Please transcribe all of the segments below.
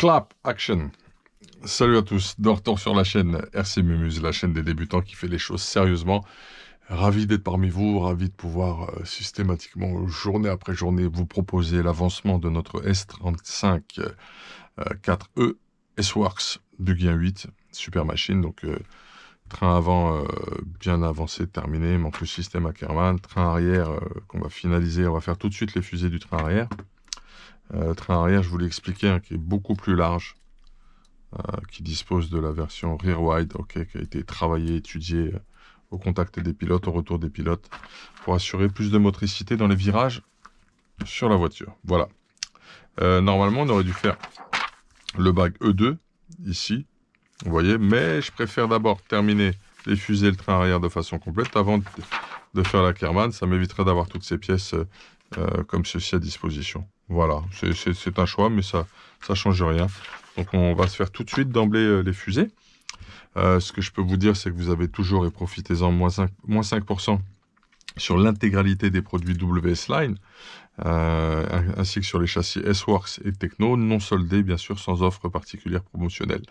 Clap Action. Salut à tous, de retour sur la chaîne RC Mumuse, la chaîne des débutants qui fait les choses sérieusement. Ravi d'être parmi vous, ravi de pouvoir systématiquement, journée après journée, vous proposer l'avancement de notre S35 4E S-Works Buggy 1.8, super machine. Donc train avant bien avancé, terminé, il manque le système Ackermann. Train arrière qu'on va finaliser, on va faire tout de suite les fusées du train arrière. Train arrière, je vous l'ai expliqué, hein, qui est beaucoup plus large, qui dispose de la version rear wide, okay, qui a été travaillée, étudiée au contact des pilotes, au retour des pilotes, pour assurer plus de motricité dans les virages sur la voiture. Voilà. Normalement, on aurait dû faire le bag E2, ici, vous voyez, mais je préfère d'abord terminer les fusées et le train arrière de façon complète avant de faire l'Ackermann. Ça m'éviterait d'avoir toutes ces pièces comme ceci à disposition. Voilà, c'est un choix, mais ça change rien. Donc on va se faire tout de suite d'emblée les fusées. Ce que je peux vous dire, c'est que vous avez toujours, et profitez-en, moins 5% sur l'intégralité des produits WS Line, ainsi que sur les châssis S-Works et Techno, non soldés, bien sûr, sans offre particulière promotionnelle.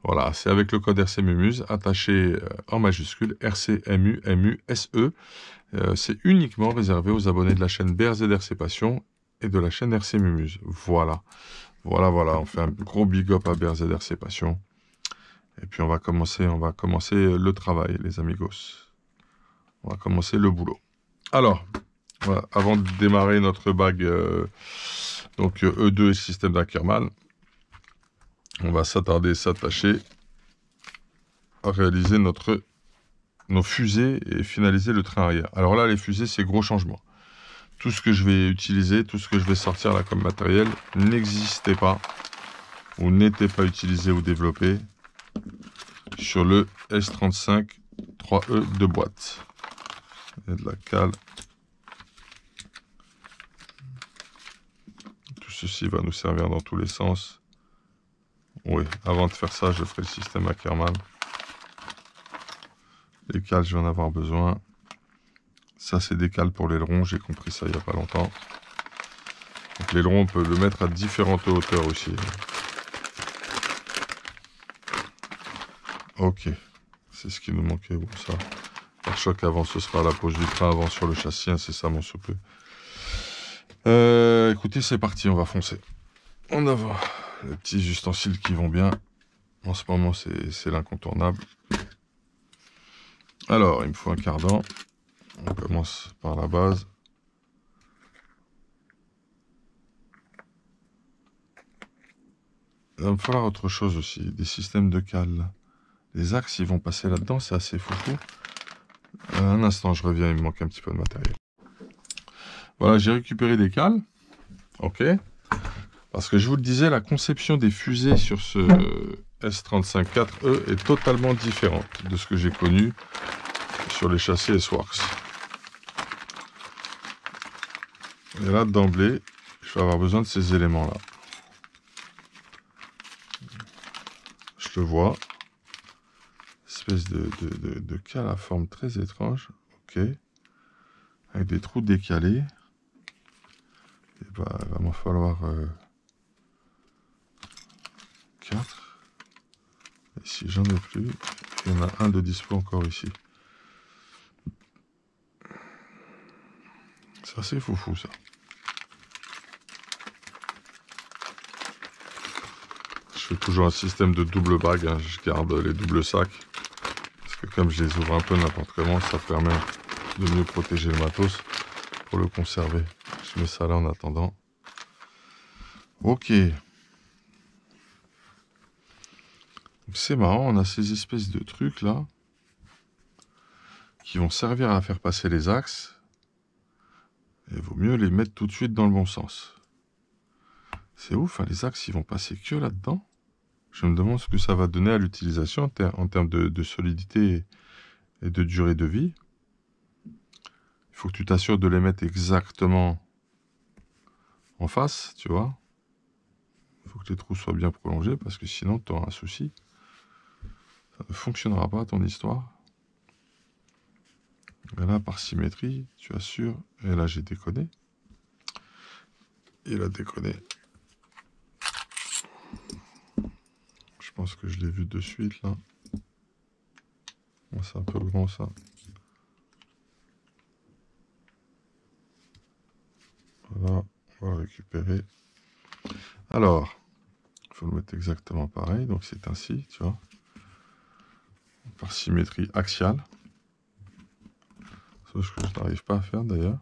Voilà, c'est avec le code RC Mumuse, attaché en majuscule, RCMUMUSE. C'est uniquement réservé aux abonnés de la chaîne BRZRC Passion et de la chaîne RC Mumuse. Voilà. On fait un gros big up à BRZRC Passion. Et puis on va commencer le travail, les amigos. On va commencer le boulot. Alors, voilà, avant de démarrer notre bag donc E2 et système d'Ackermann, on va s'attacher à réaliser nos fusées et finaliser le train arrière. Alors là, les fusées, c'est gros changement. Tout ce que je vais utiliser, tout ce que je vais sortir là comme matériel, n'existait pas ou n'était pas utilisé ou développé sur le S35 3E de boîte. Il y a de la cale. Tout ceci va nous servir dans tous les sens. Oui, avant de faire ça, je ferai le système Ackermann. Les cales, je vais en avoir besoin. Ça, c'est des cales pour l'aileron. J'ai compris ça il n'y a pas longtemps. Donc l'aileron, on peut le mettre à différentes hauteurs aussi. Ok. C'est ce qui nous manquait. Bon, ça. Par choc avant, ce sera la pose du train avant sur le châssis incessamment sous peu. Écoutez, c'est parti. On va foncer. En avant. Les petits ustensiles qui vont bien. En ce moment, c'est l'incontournable. Alors, il me faut un cardan. On commence par la base. Il va me falloir autre chose aussi. Des systèmes de cales. Les axes, ils vont passer là-dedans. C'est assez foufou. Un instant, je reviens. Il me manque un petit peu de matériel. Voilà, j'ai récupéré des cales. Ok. Parce que je vous le disais, la conception des fusées sur ce S35 4E est totalement différente de ce que j'ai connu sur les châssis S-Works. Et là, d'emblée, je vais avoir besoin de ces éléments-là. Je le vois. Espèce de cale à forme très étrange. Ok. Avec des trous décalés. Et bah, il va m'en falloir 4. Et si j'en ai plus, il y en a un de dispo encore ici. C'est assez foufou ça. Je fais toujours un système de double bague, hein. Je garde les doubles sacs. Parce que comme je les ouvre un peu n'importe comment, ça permet de mieux protéger le matos pour le conserver. Je mets ça là en attendant. Ok. C'est marrant, on a ces espèces de trucs là qui vont servir à faire passer les axes. Et il vaut mieux les mettre tout de suite dans le bon sens. C'est ouf, hein, les axes ils vont passer que là-dedans. Je me demande ce que ça va donner à l'utilisation en termes de solidité et de durée de vie. Il faut que tu t'assures de les mettre exactement en face, tu vois. Il faut que les trous soient bien prolongés parce que sinon tu auras un souci. Ça ne fonctionnera pas ton histoire. Et là, par symétrie, tu assures. Et là, j'ai déconné. Il a déconné. pense que je l'ai vu de suite là. Bon, c'est un peu grand ça. Voilà, on va récupérer. Alors, il faut le mettre exactement pareil. Donc c'est ainsi, tu vois. Par symétrie axiale. Sauf que je n'arrive pas à faire d'ailleurs.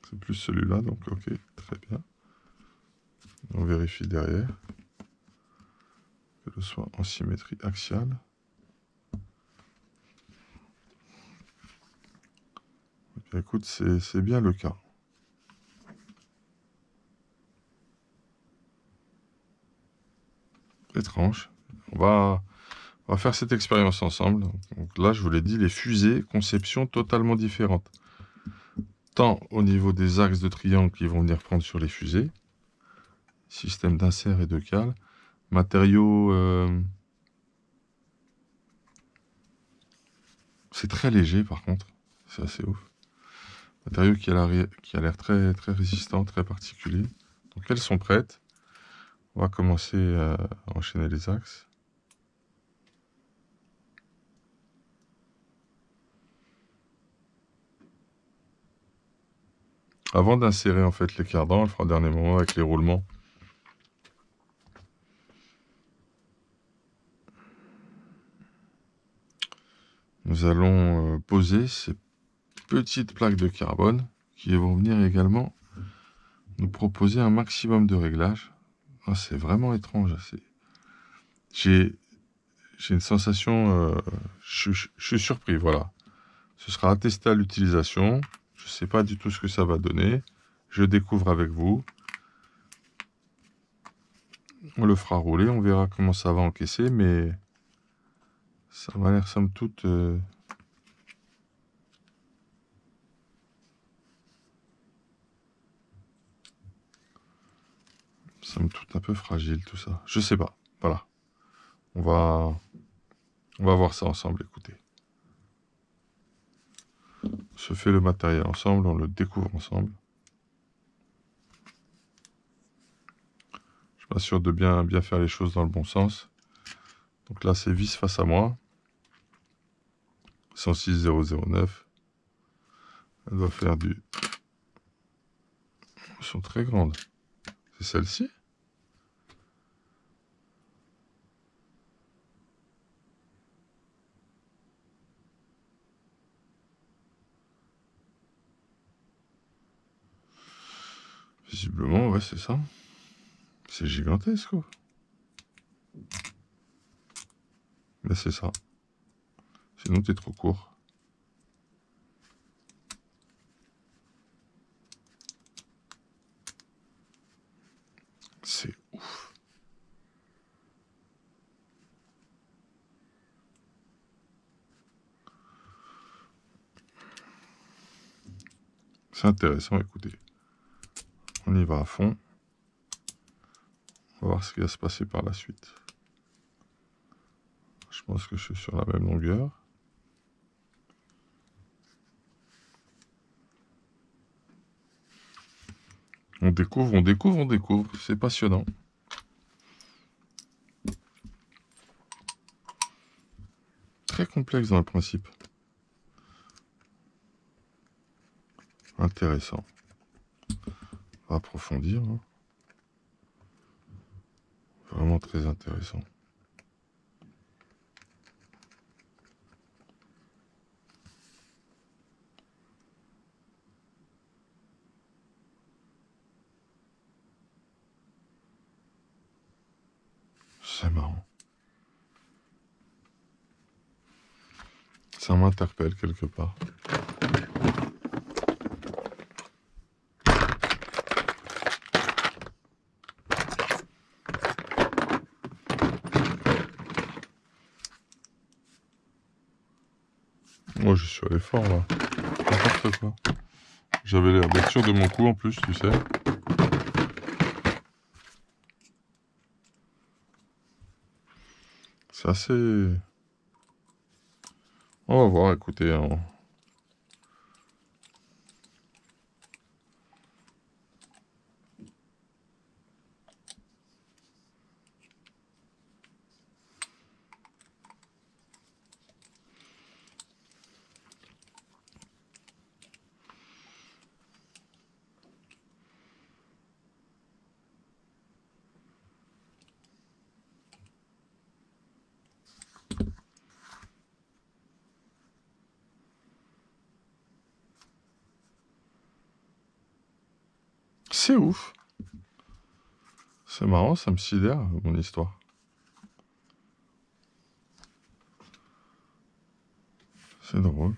C'est plus celui-là, donc ok, très bien. On vérifie derrière que ce soit en symétrie axiale. Et écoute, c'est bien le cas. Étrange. On va faire cette expérience ensemble. Donc là, je vous l'ai dit, les fusées, conception totalement différente. Tant au niveau des axes de triangle qui vont venir prendre sur les fusées, système d'insert et de cale, matériaux, c'est très léger par contre, c'est assez ouf. Matériaux qui a l'air très, très résistant, très particulier. Donc elles sont prêtes. On va commencer à enchaîner les axes. Avant d'insérer en fait les cardans, on le fera au dernier moment avec les roulements. Nous allons poser ces petites plaques de carbone qui vont venir également nous proposer un maximum de réglages. Ah, c'est vraiment étrange. J'ai une sensation, je suis surpris, voilà. Ce sera attesté à l'utilisation. Je ne sais pas du tout ce que ça va donner. Je découvre avec vous. On le fera rouler, on verra comment ça va encaisser, mais ça m'a l'air somme toute... somme toute un peu fragile tout ça. Je sais pas. Voilà. On va voir ça ensemble, écoutez. On se fait le matériel ensemble, on le découvre ensemble. Je m'assure de bien faire les choses dans le bon sens. Donc là, c'est vis face à moi. 106009. Elle doit faire du... Elles sont très grandes. C'est celle-ci? Visiblement, ouais, c'est ça. C'est gigantesque, quoi. Mais c'est ça. Sinon, t'es trop court. C'est ouf. C'est intéressant, écoutez. On y va à fond. On va voir ce qui va se passer par la suite. Je pense que je suis sur la même longueur. On découvre, on découvre, on découvre. C'est passionnant. Très complexe dans le principe. Intéressant. On va approfondir. Hein. Vraiment très intéressant. C'est marrant. Ça m'interpelle quelque part. Moi, je suis allé fort, là. N'importe quoi. J'avais l'air d'être sûr de mon coup, en plus, tu sais. C'est assez... On va voir, écoutez. C'est ouf. C'est marrant, ça me sidère, mon histoire. C'est drôle.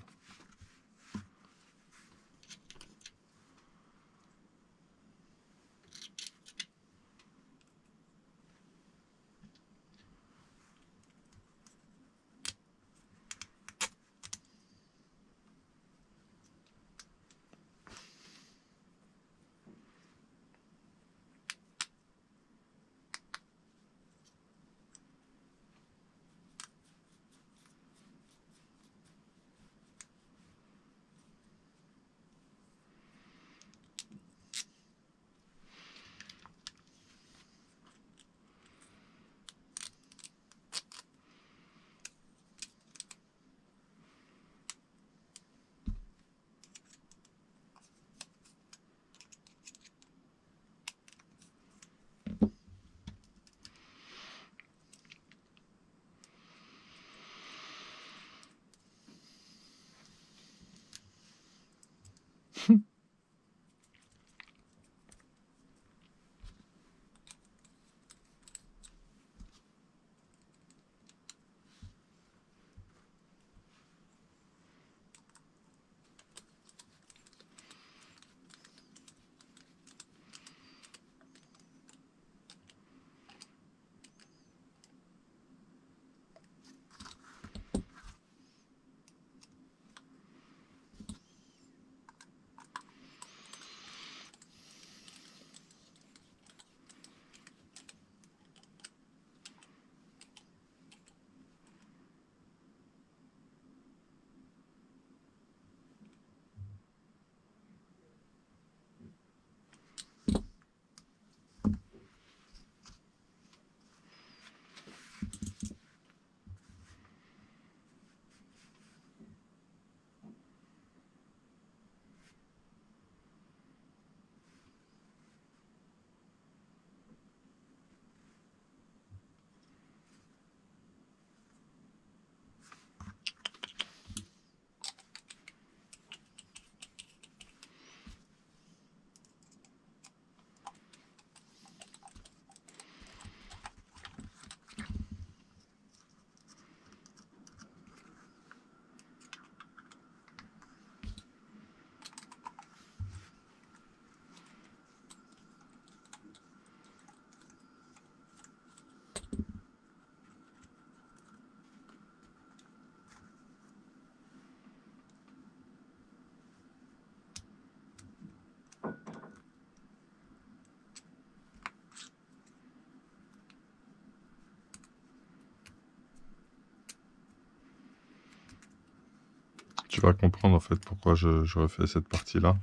Tu vas comprendre en fait pourquoi je refais cette partie-là.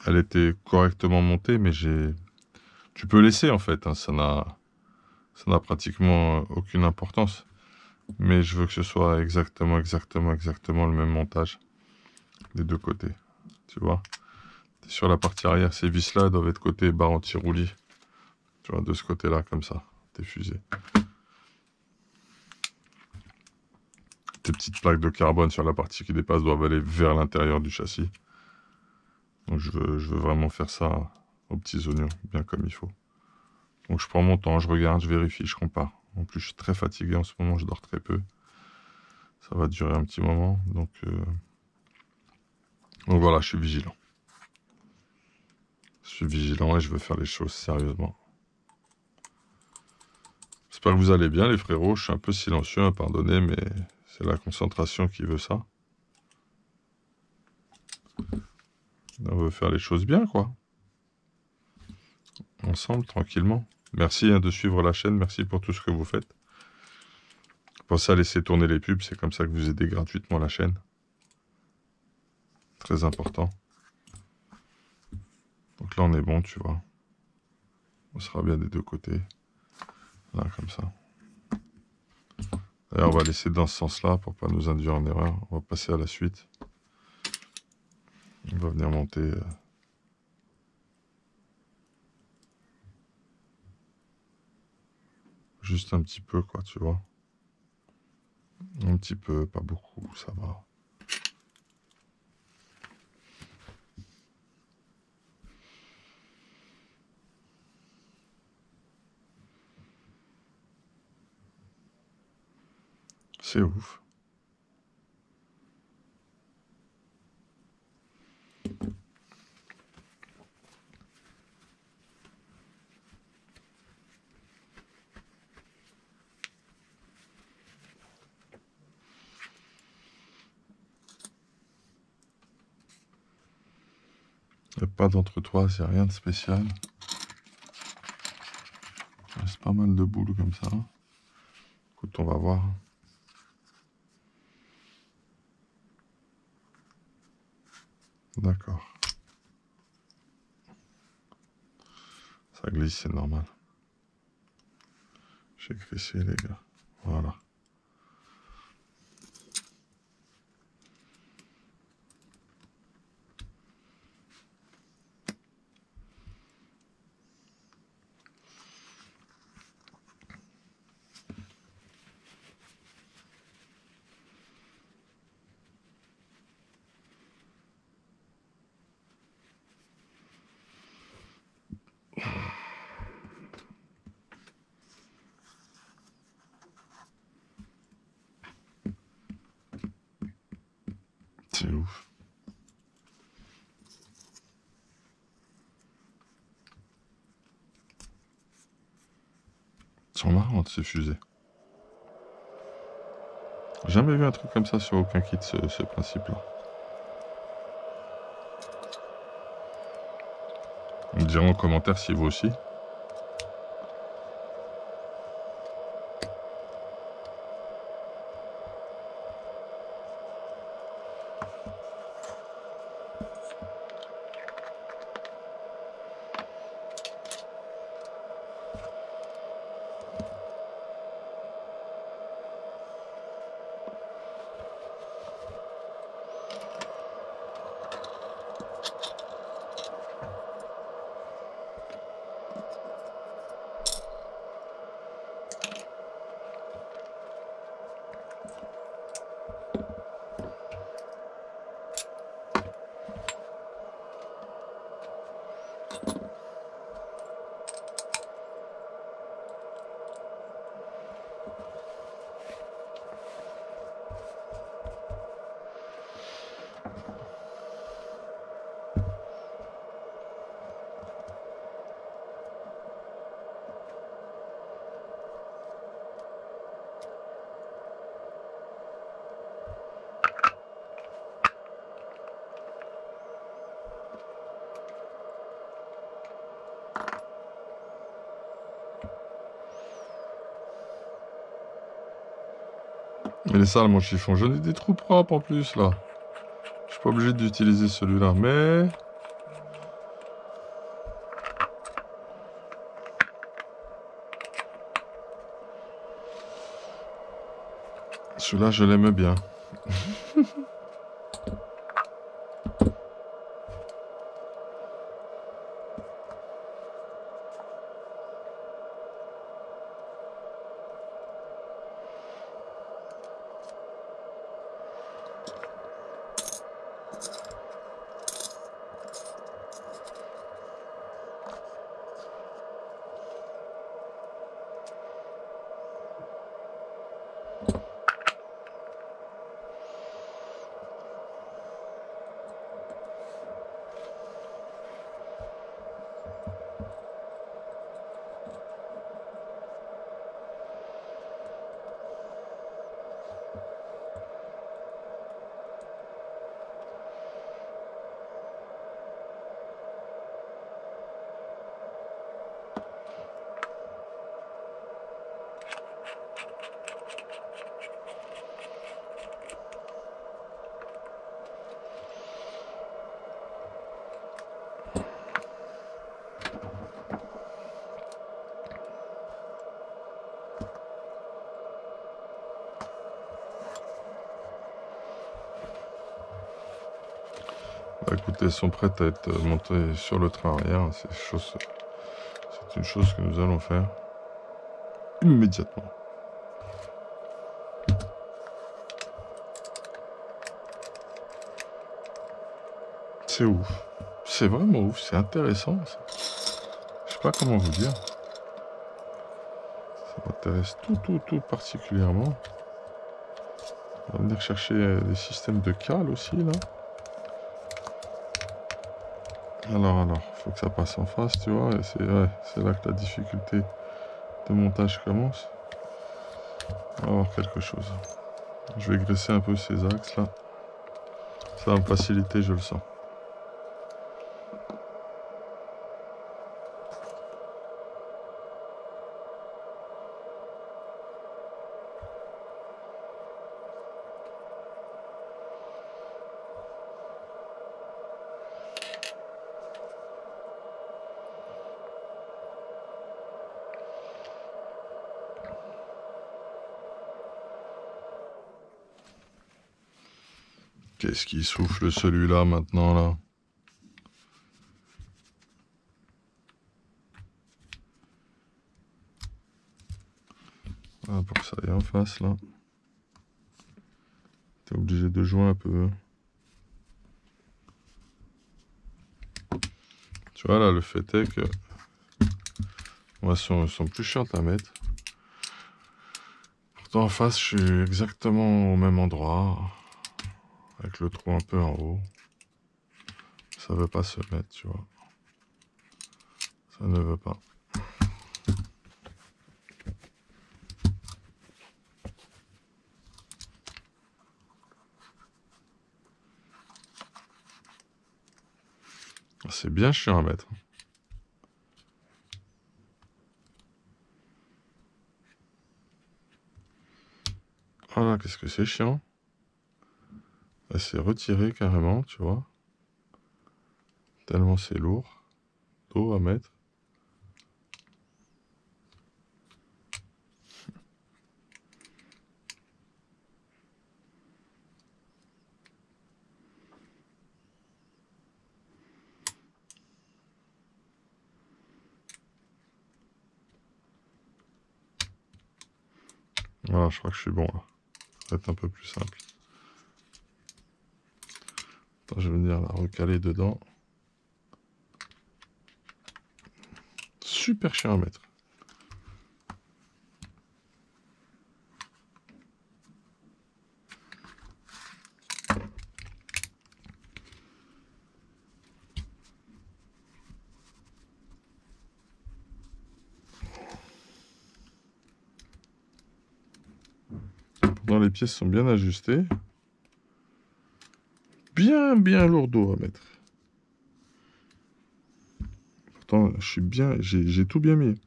Elle était correctement montée, mais tu peux laisser en fait, hein, ça n'a pratiquement aucune importance. Mais je veux que ce soit exactement le même montage des deux côtés. Tu vois? Sur la partie arrière, ces vis-là doivent être côté barre anti-roulis. Tu vois, de ce côté-là, comme ça, tes fusées. Tes petites plaques de carbone sur la partie qui dépasse doivent aller vers l'intérieur du châssis. Donc je veux vraiment faire ça aux petits oignons, bien comme il faut. Donc je prends mon temps, je regarde, je vérifie, je compare. En plus, je suis très fatigué en ce moment, je dors très peu. Ça va durer un petit moment, donc voilà, je suis vigilant. Je suis vigilant et je veux faire les choses sérieusement. J'espère que vous allez bien les frérots, je suis un peu silencieux, hein, pardonnez, mais c'est la concentration qui veut ça. On veut faire les choses bien, quoi. Ensemble, tranquillement. Merci de suivre la chaîne, merci pour tout ce que vous faites. Pensez à laisser tourner les pubs, c'est comme ça que vous aidez gratuitement la chaîne. Très important. Donc là, on est bon, tu vois. On sera bien des deux côtés. Là, comme ça. D'ailleurs, on va laisser dans ce sens-là pour pas nous induire en erreur. On va passer à la suite. On va venir monter... juste un petit peu, quoi, tu vois. Un petit peu, pas beaucoup, ça va. C'est ouf. Il n'y a pas d'entre-trois, c'est rien de spécial. Il reste pas mal de boules comme ça. Écoute, on va voir. D'accord. Ça glisse, c'est normal. J'ai crissé, les gars. Voilà. C'est ouf. Elles sont marrantes, ces fusées. J'ai jamais vu un truc comme ça sur aucun kit, ce principe-là. On me dira en commentaire si vous aussi. Il est sale mon chiffon. J'en ai des trous propres en plus là. Je suis pas obligé d'utiliser celui-là, mais... Celui-là, je l'aime bien. Bah, écoutez, elles sont prêtes à être montées sur le train arrière. C'est une chose que nous allons faire immédiatement. C'est ouf. C'est vraiment ouf. C'est intéressant. Ça. Je sais pas comment vous dire. Ça m'intéresse tout particulièrement. On va venir chercher les systèmes de cale aussi, là. Alors, faut que ça passe en face, tu vois, et c'est là que la difficulté de montage commence. On va avoir quelque chose. Je vais graisser un peu ces axes là. Ça va me faciliter, je le sens. Qu'est-ce qui souffle celui-là maintenant là? Voilà, pour que ça aille en face là. T'es obligé de jouer un peu. Tu vois là, le fait est que moi, sont plus chiantes à mettre. Pourtant en face, je suis exactement au même endroit, avec le trou un peu en haut. Ça veut pas se mettre, tu vois. Ça ne veut pas. C'est bien chiant à mettre. Voilà, qu'est-ce que c'est chiant. C'est retiré carrément, tu vois. Tellement c'est lourd d'eau à mettre. Voilà, je crois que je suis bon là. Ça va être un peu plus simple. Attends, je vais venir la recaler dedans. Super chiant à mettre. Pourtant les pièces sont bien ajustées. Bien lourdeau à mettre. Pourtant, je suis bien, j'ai tout bien mis.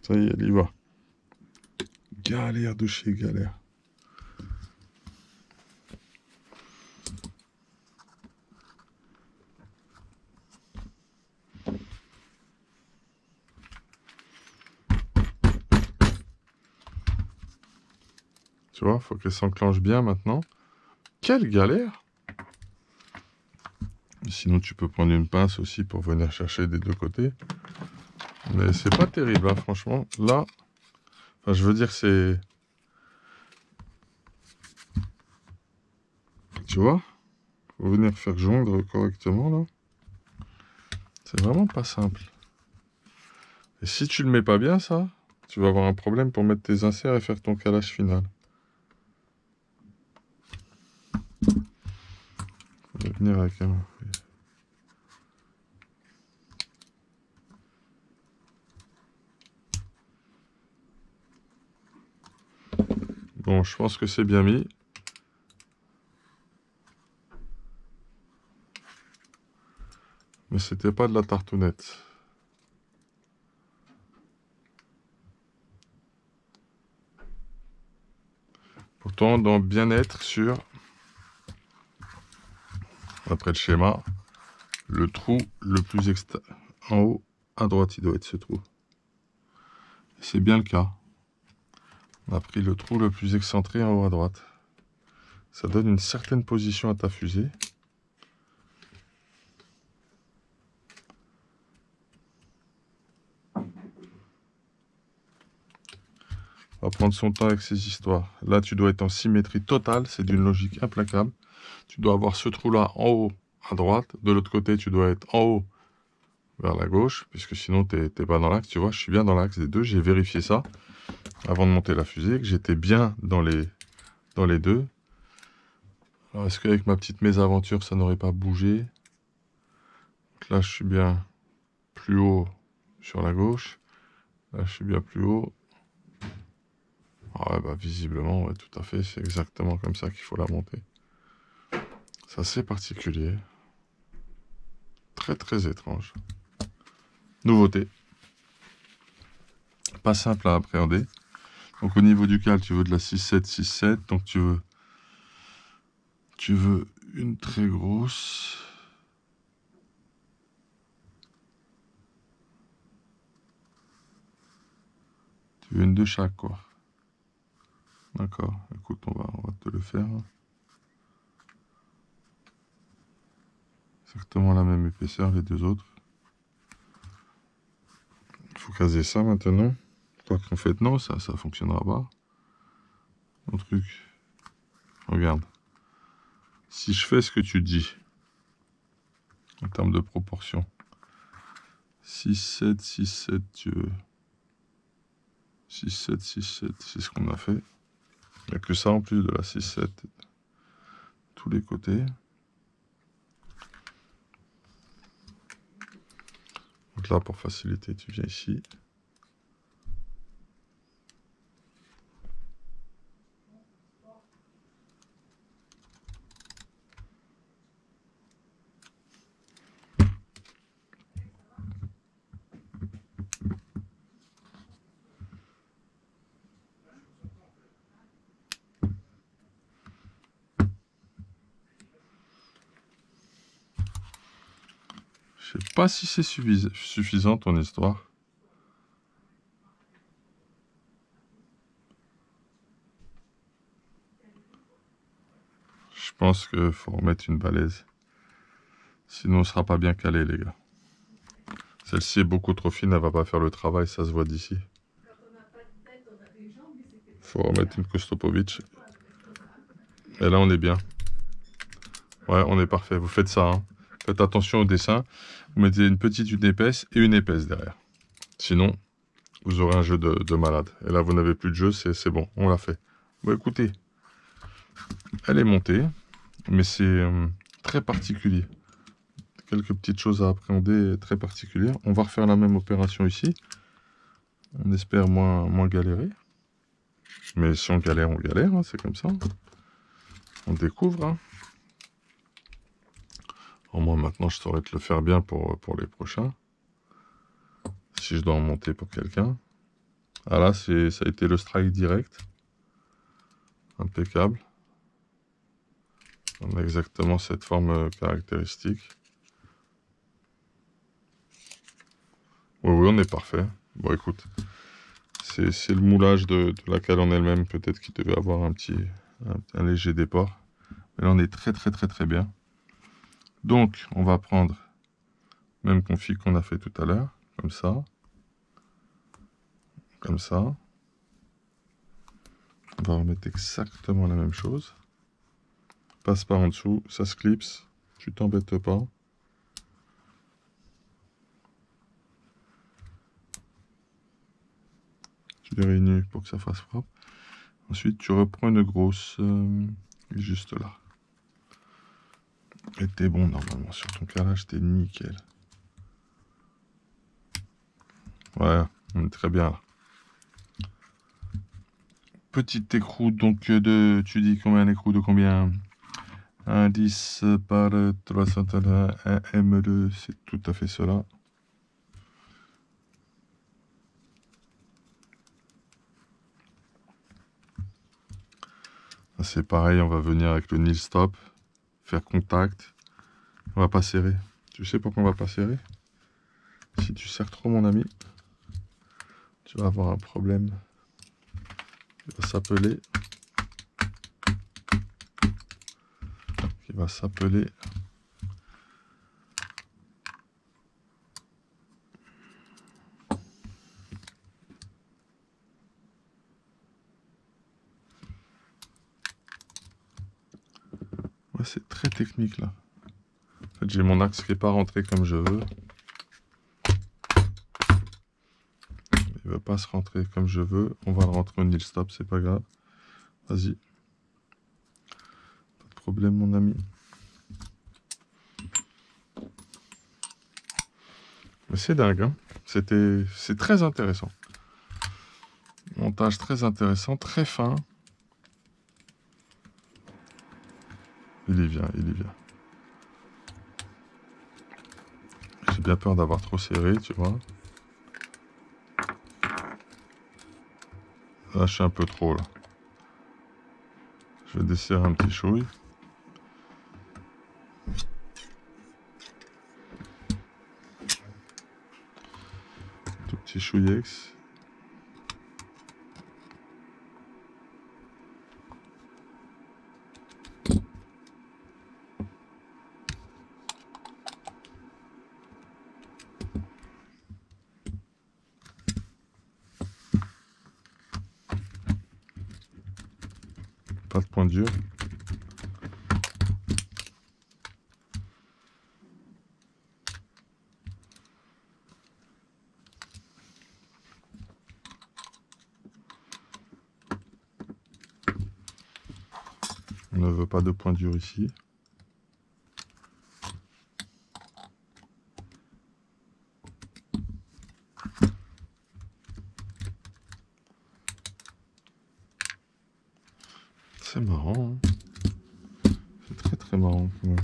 Ça y est, elle y va. Galère de chez galère. Tu vois, faut qu'elle s'enclenche bien maintenant. Quelle galère! Sinon, tu peux prendre une pince aussi pour venir chercher des deux côtés. Mais c'est pas terrible, hein, franchement. Là, enfin, je veux dire, c'est... Tu vois? Faut venir faire joindre correctement, là. C'est vraiment pas simple. Et si tu le mets pas bien, ça, tu vas avoir un problème pour mettre tes inserts et faire ton calage final. Faut venir avec un... Bon, je pense que c'est bien mis. Mais c'était pas de la tartounette. Pourtant, dans bien-être sur, après le schéma, le trou le plus en haut à droite, il doit être ce trou. C'est bien le cas. On a pris le trou le plus excentré en haut à droite. Ça donne une certaine position à ta fusée. On va prendre son temps avec ces histoires. Là, tu dois être en symétrie totale. C'est d'une logique implacable. Tu dois avoir ce trou-là en haut à droite. De l'autre côté, tu dois être en haut vers la gauche, puisque sinon t'es pas dans l'axe, tu vois, je suis bien dans l'axe des deux, j'ai vérifié ça avant de monter la fusée, que j'étais bien dans les deux. Alors est-ce qu'avec ma petite mésaventure, ça n'aurait pas bougé? Donc là, je suis bien plus haut sur la gauche, là, je suis bien plus haut. Ah ouais, bah visiblement, ouais, tout à fait, c'est exactement comme ça qu'il faut la monter. C'est assez particulier. Très très étrange. Nouveauté. Pas simple à appréhender. Donc au niveau du cal, tu veux de la 6,7, 6,7. Donc tu veux une très grosse. Tu veux une de chaque, quoi. D'accord. Écoute, on va te le faire. Exactement la même épaisseur, les deux autres. Il faut caser ça maintenant. Quoi qu'en fait, non, ça fonctionnera pas. Mon truc. Regarde. Si je fais ce que tu dis, en termes de proportion, 6,7, 6,7, tu veux. 6,7, 6,7, c'est ce qu'on a fait. Il n'y a que ça en plus de la 6,7. Tous les côtés. Donc là, pour faciliter, tu viens ici. Je sais pas si c'est suffisant ton histoire. Je pense qu'il faut remettre une balèze. Sinon, on sera pas bien calé, les gars. Celle-ci est beaucoup trop fine, elle va pas faire le travail, ça se voit d'ici. Faut remettre une Kostopovic. Et là, on est bien. Ouais, on est parfait. Vous faites ça, hein. Faites attention au dessin. Vous mettez une petite, une épaisse et une épaisse derrière. Sinon, vous aurez un jeu de malade. Et là, vous n'avez plus de jeu, c'est bon, on l'a fait. Bon, écoutez, elle est montée, mais c'est très particulier. Quelques petites choses à appréhender très particulières. On va refaire la même opération ici. On espère moins galérer. Mais si on galère, hein, c'est comme ça. On découvre. Hein. Au moins maintenant, je saurais te le faire bien pour les prochains. Si je dois en monter pour quelqu'un. Ah là, ça a été le strike direct. Impeccable. On a exactement cette forme caractéristique. Oui, on est parfait. Bon, écoute, c'est le moulage de la cale en elle-même, peut-être qu'il devait avoir un léger déport. Mais là, on est très, très, très, très bien. Donc, on va prendre même config qu'on a fait tout à l'heure, comme ça. Comme ça. On va remettre exactement la même chose. Passe par en dessous, ça se clipse, tu t'embêtes pas. Tu les réunis pour que ça fasse propre. Ensuite, tu reprends une grosse, juste là. Et t'es bon normalement sur ton calage, t'es nickel. Ouais, on est très bien là. Petite écrou, donc tu dis combien d'écrou de combien? Un 10 par 301, un M2, c'est tout à fait cela. C'est pareil, on va venir avec le nil stop, faire contact. On va pas serrer. Tu sais pourquoi on va pas serrer? Si tu serres trop, mon ami, tu vas avoir un problème. Il va s'appeler. Il va s'appeler. Ouais, c'est très technique là. En fait, j'ai mon axe qui n'est pas rentré comme je veux. pas se rentrer comme je veux. On va le rentrer au nil stop, c'est pas grave. Vas-y. Pas de problème, mon ami. Mais c'est dingue, hein. C'est très intéressant. Montage très intéressant, très fin. Il y vient, il y vient. J'ai bien peur d'avoir trop serré, tu vois. Là, je suis un peu trop, là. Je vais desserrer un petit chouille. Tout petit chouillex. Pas de point dur. On ne veut pas de point dur ici. C'est marrant, hein. C'est très très marrant quand même.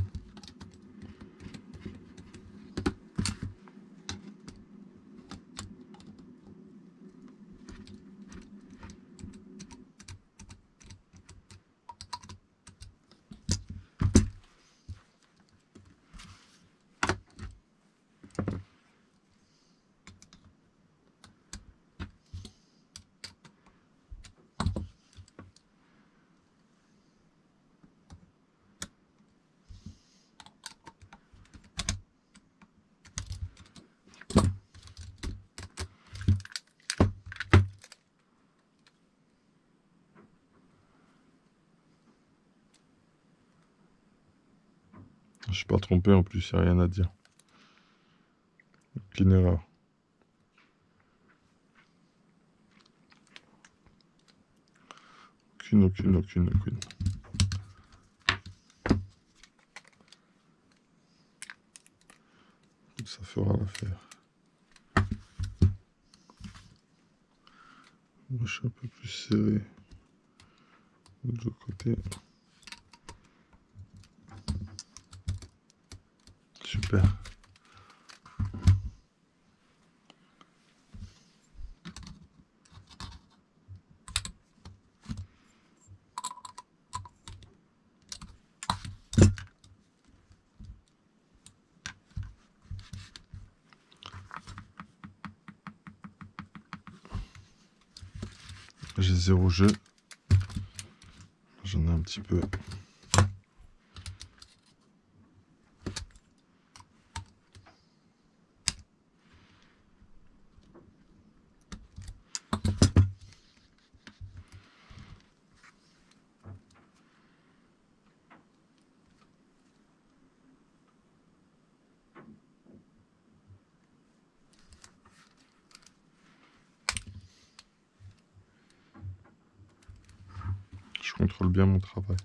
Je suis pas trompé en plus, il n'y a rien à dire. Aucune erreur. Aucune. Ça fera l'affaire. Moi, je suis un peu plus serré de l'autre côté. Super. J'ai 0 jeu. J'en ai un petit peu. Je contrôle bien mon travail.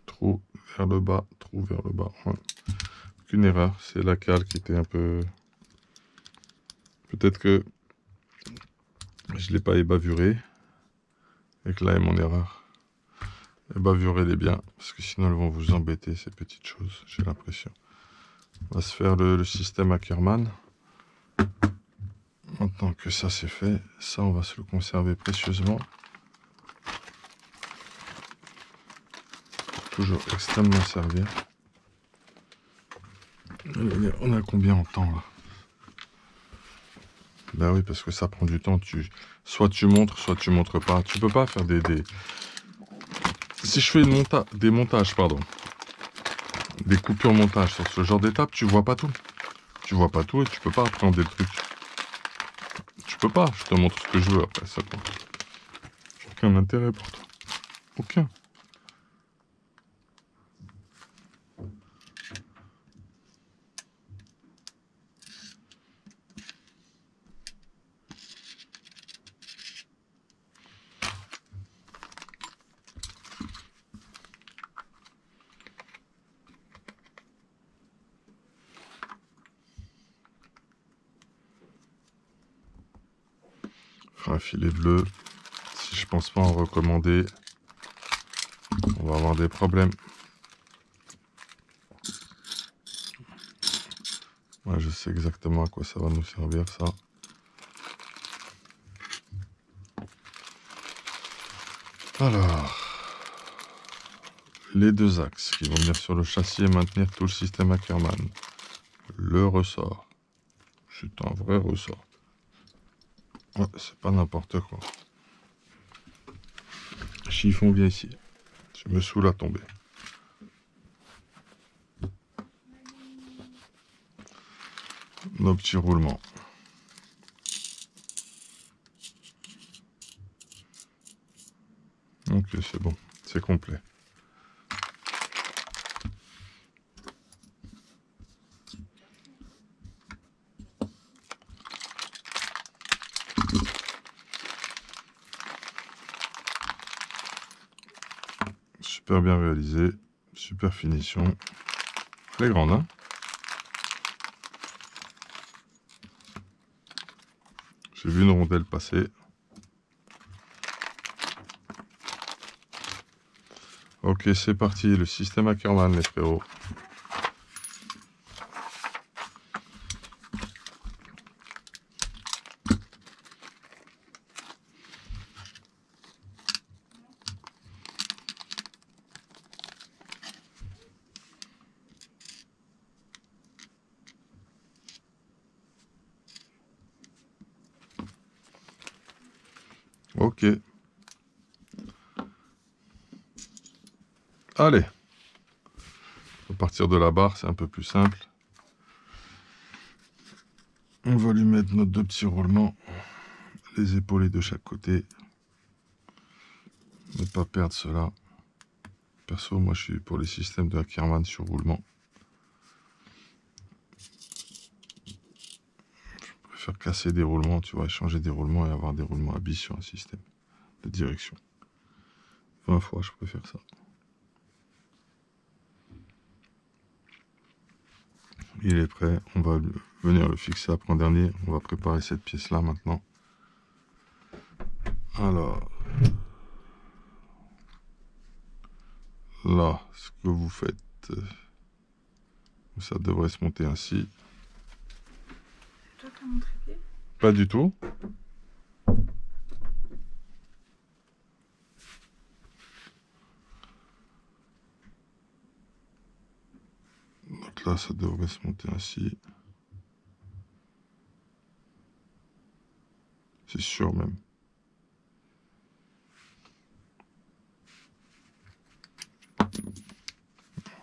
Trou vers le bas, trou vers le bas. Ouais. Aucune erreur, c'est la cale qui était un peu... Peut-être que je ne l'ai pas ébavuré et que là est mon erreur. Ébavurez-les bien, parce que sinon elles vont vous embêter ces petites choses, j'ai l'impression. On va se faire le système Ackermann. Maintenant que ça c'est fait, ça on va se le conserver précieusement. Toujours extrêmement servir. On a combien en temps là? Ben oui, parce que ça prend du temps. Soit tu montres pas. Tu peux pas faire des... Si je fais des montages, pardon, des coupures montage sur ce genre d'étape, tu vois pas tout. Tu vois pas tout et tu peux pas appréhender le truc. Tu peux pas. Je te montre ce que je veux après ça. Aucun intérêt pour toi. Aucun. un filet bleu. Si je pense pas en recommander, on va avoir des problèmes. Moi, je sais exactement à quoi ça va nous servir, ça. Alors, les deux axes qui vont venir sur le châssis et maintenir tout le système Ackermann. Le ressort. C'est un vrai ressort. Ouais, c'est pas n'importe quoi. Chiffon, viens ici. Je me saoule à tomber. Nos petits roulements. Ok, c'est bon. C'est complet. Super bien réalisé. Super finition. Elle est grande, hein? J'ai vu une rondelle passer. Ok, c'est parti. Le système Ackermann, les frérots. Ok. Allez. À partir de la barre, c'est un peu plus simple. On va lui mettre nos deux petits roulements. Les épaules de chaque côté. Ne pas perdre cela. Perso, moi je suis pour les systèmes de Ackermann sur roulement. Je préfère casser des roulements, tu vois, changer des roulements et avoir des roulements à billes sur un système de direction. 20 fois, je préfère ça. Il est prêt, on va venir le fixer après en dernier. On va préparer cette pièce-là maintenant. Alors, là, ce que vous faites, ça devrait se monter ainsi. C'est toi qui as mon trépied? Pas du tout. Donc là, ça devrait se monter ainsi. C'est sûr même.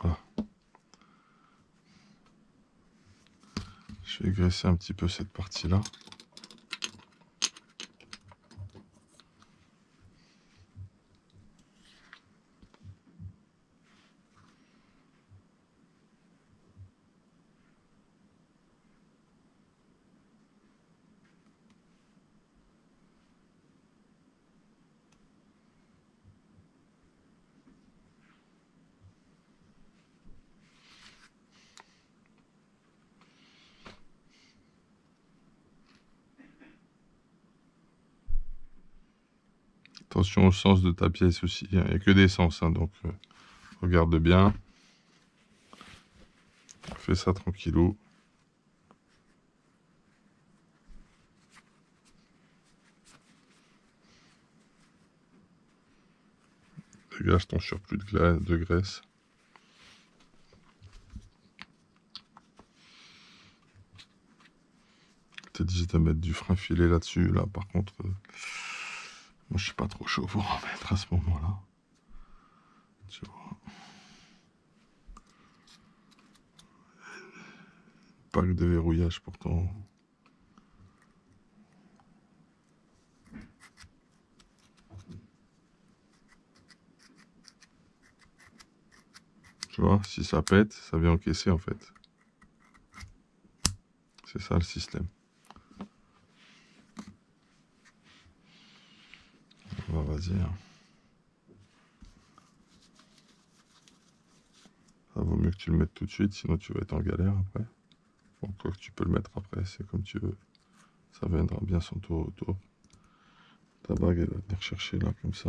Voilà. Je vais graisser un petit peu cette partie-là. Attention au sens de ta pièce aussi. Il n'y a que des sens, hein, donc regarde bien. Fais ça tranquillou. Dégage ton surplus de graisse. T'es dit de mettre du frein filé là-dessus. Là, par contre, moi, je suis pas trop chaud pour en mettre à ce moment-là. Tu vois. Pack de verrouillage pourtant. Tu vois, si ça pète, ça vient encaisser en fait. C'est ça le système. Bah, vas-y. Hein. Ça vaut mieux que tu le mettes tout de suite, sinon tu vas être en galère après. Bon, quoi que tu peux le mettre après, c'est comme tu veux. Ça viendra bien son tour autour. Ta bague, elle va venir chercher là, comme ça.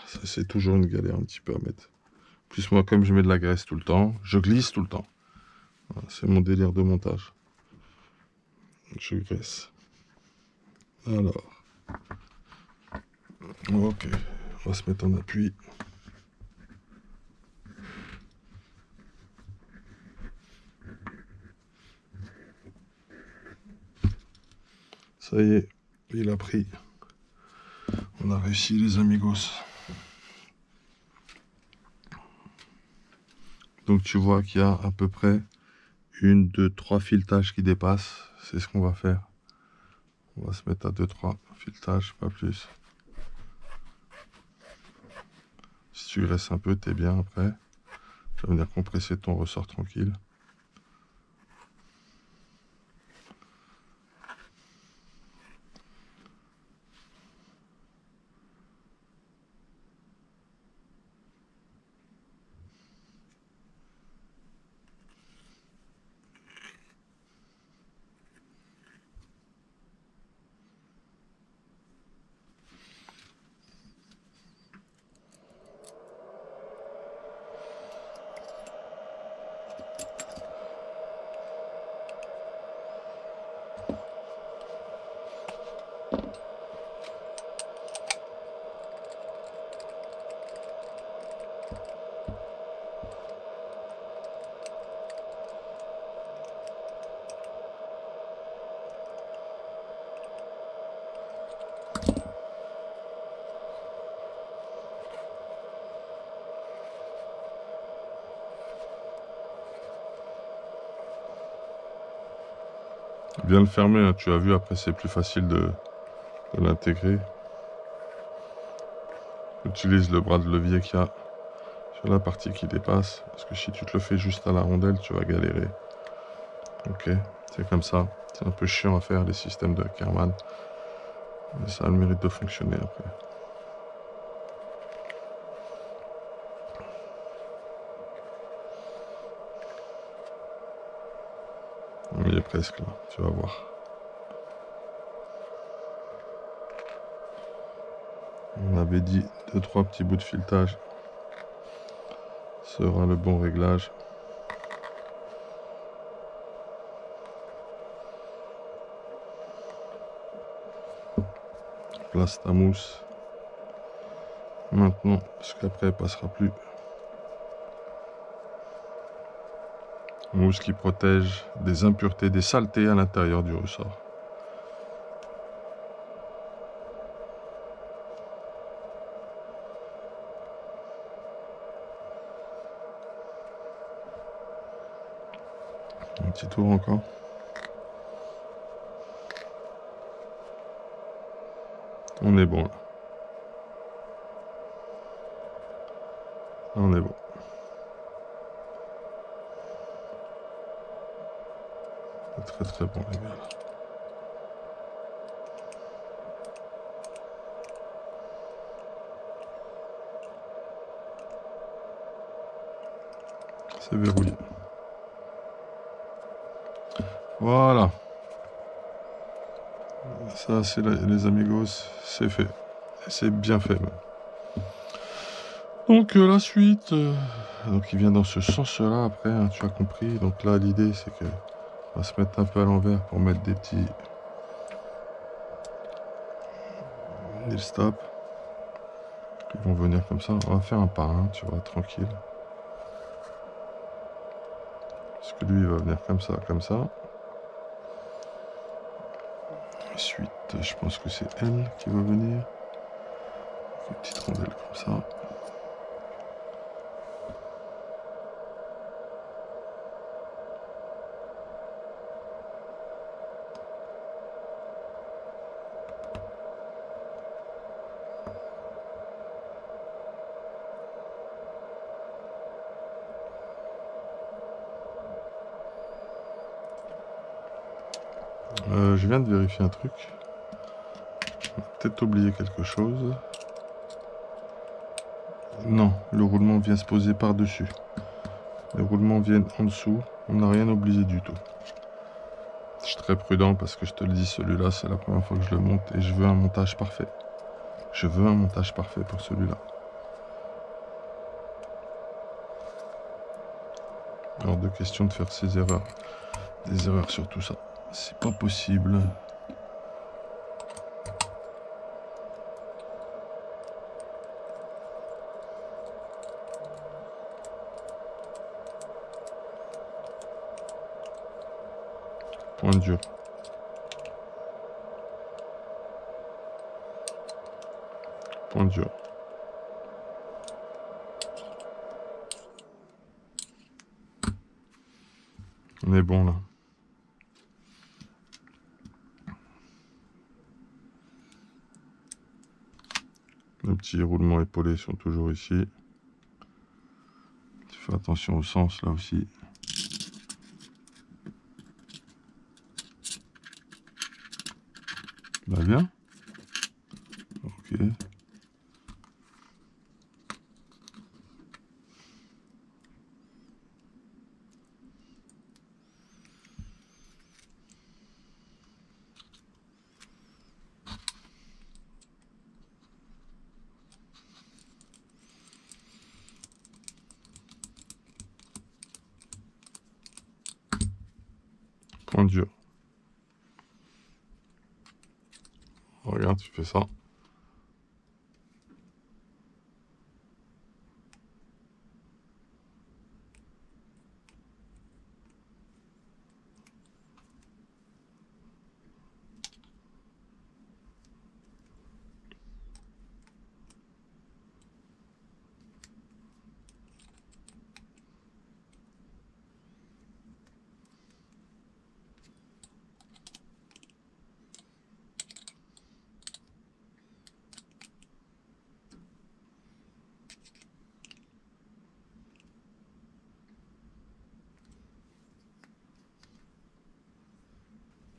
Ça, c'est toujours une galère un petit peu à mettre. Plus moi, comme je mets de la graisse tout le temps, je glisse tout le temps. Voilà, c'est mon délire de montage. Je graisse. Alors. Ok. On va se mettre en appui. Ça y est, il a pris. On a réussi les amigos. Donc tu vois qu'il y a à peu près 1, 2, 3 filetages qui dépassent. C'est ce qu'on va faire. On va se mettre à 2, 3 filetages, pas plus. Si tu restes un peu, t'es bien après. Tu vas venir compresser ton ressort tranquille. Bien le fermer, hein, tu as vu, après c'est plus facile de l'intégrer. Utilise le bras de levier qu'il y a sur la partie qui dépasse, parce que si tu te le fais juste à la rondelle, tu vas galérer. Ok, c'est comme ça. C'est un peu chiant à faire les systèmes de Karman, mais ça a le mérite de fonctionner après. On y est presque là, tu vas voir. On avait dit 2-3 petits bouts de filetage sera le bon réglage. Place ta mousse. Maintenant, parce qu'après elle passera plus. Mousse qui protège des impuretés, des saletés à l'intérieur du ressort. Un petit tour encore. On est bon là. On est bon. Très très bon les gars là. C'est verrouillé. Voilà. Ça c'est les amigos, c'est fait. Et c'est bien fait même. Donc la suite, donc il vient dans ce sens-là après, hein, tu as compris. Donc là l'idée c'est que on va se mettre un peu à l'envers pour mettre des petits nil stop. Ils vont venir comme ça. On va faire un par un, tu vois, tranquille. Parce que lui il va venir comme ça, comme ça. Ensuite, je pense que c'est elle qui va venir. Une petite rondelle comme ça. Je viens de vérifier un truc. J'ai peut-être oublié quelque chose. Non, le roulement vient se poser par-dessus. Les roulements viennent en dessous. On n'a rien oublié du tout. Je suis très prudent parce que je te le dis, celui-là, c'est la première fois que je le monte et je veux un montage parfait. Je veux un montage parfait pour celui-là. Hors de question de faire ces erreurs. Des erreurs sur tout ça. C'est pas possible. Point dur. Point dur. On est bon là. Les petits roulements épaulés sont toujours ici. Fais attention au sens là aussi. Va bien. Ok. Point dur. Regarde, tu fais ça.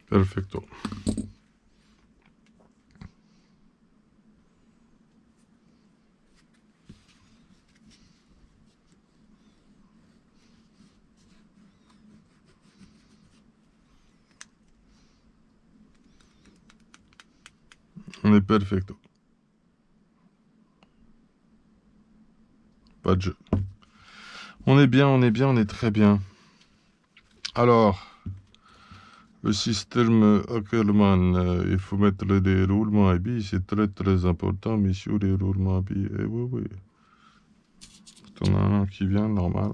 Perfecto. On est perfecto. Pas de jeu. On est bien, on est bien, on est très bien. Alors, le système Ackermann, il faut mettre des roulements à billes, c'est très très important, messieurs, les roulements à billes. Eh oui, oui. T'en as un qui vient, normal.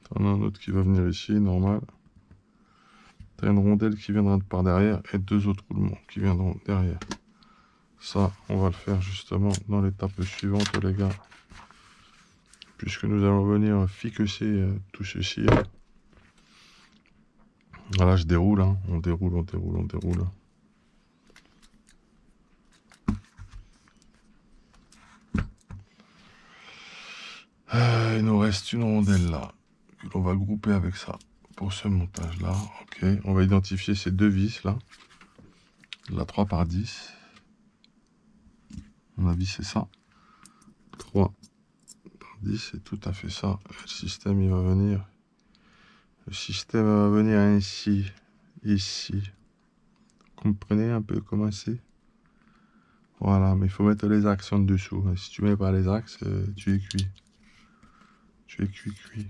T'en as un autre qui va venir ici, normal. T'as une rondelle qui viendra de par derrière et deux autres roulements qui viendront derrière. Ça, on va le faire justement dans l'étape suivante, les gars. Puisque nous allons venir fixer tout ceci. Voilà, je déroule, hein. On déroule, on déroule, on déroule. Il nous reste une rondelle là, que l'on va grouper avec ça pour ce montage là. Ok, on va identifier ces deux vis là. La 3 par 10. À mon avis, c'est ça. 3 par 10, c'est tout à fait ça. Le système, il va venir. Le système va venir ainsi, ici. Comprenez un peu comment c'est? Voilà, mais il faut mettre les axes en dessous. Si tu mets pas les axes, tu es cuit. Tu es cuit, cuit.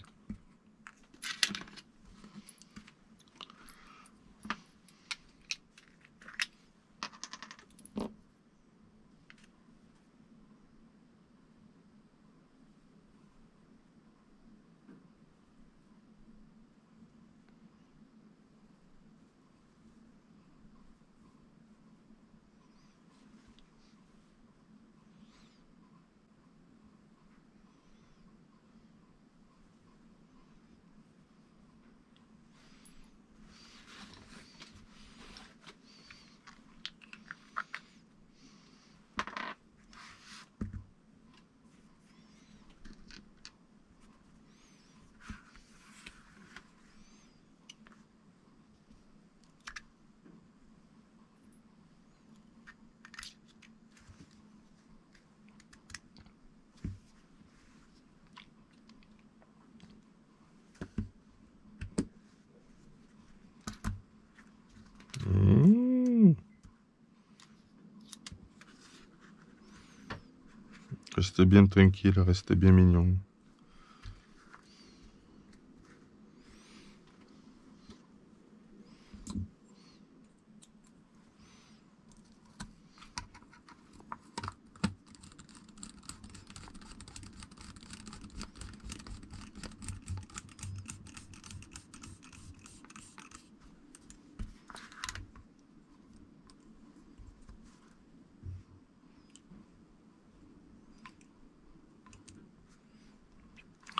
Restez bien tranquille, restez bien mignon.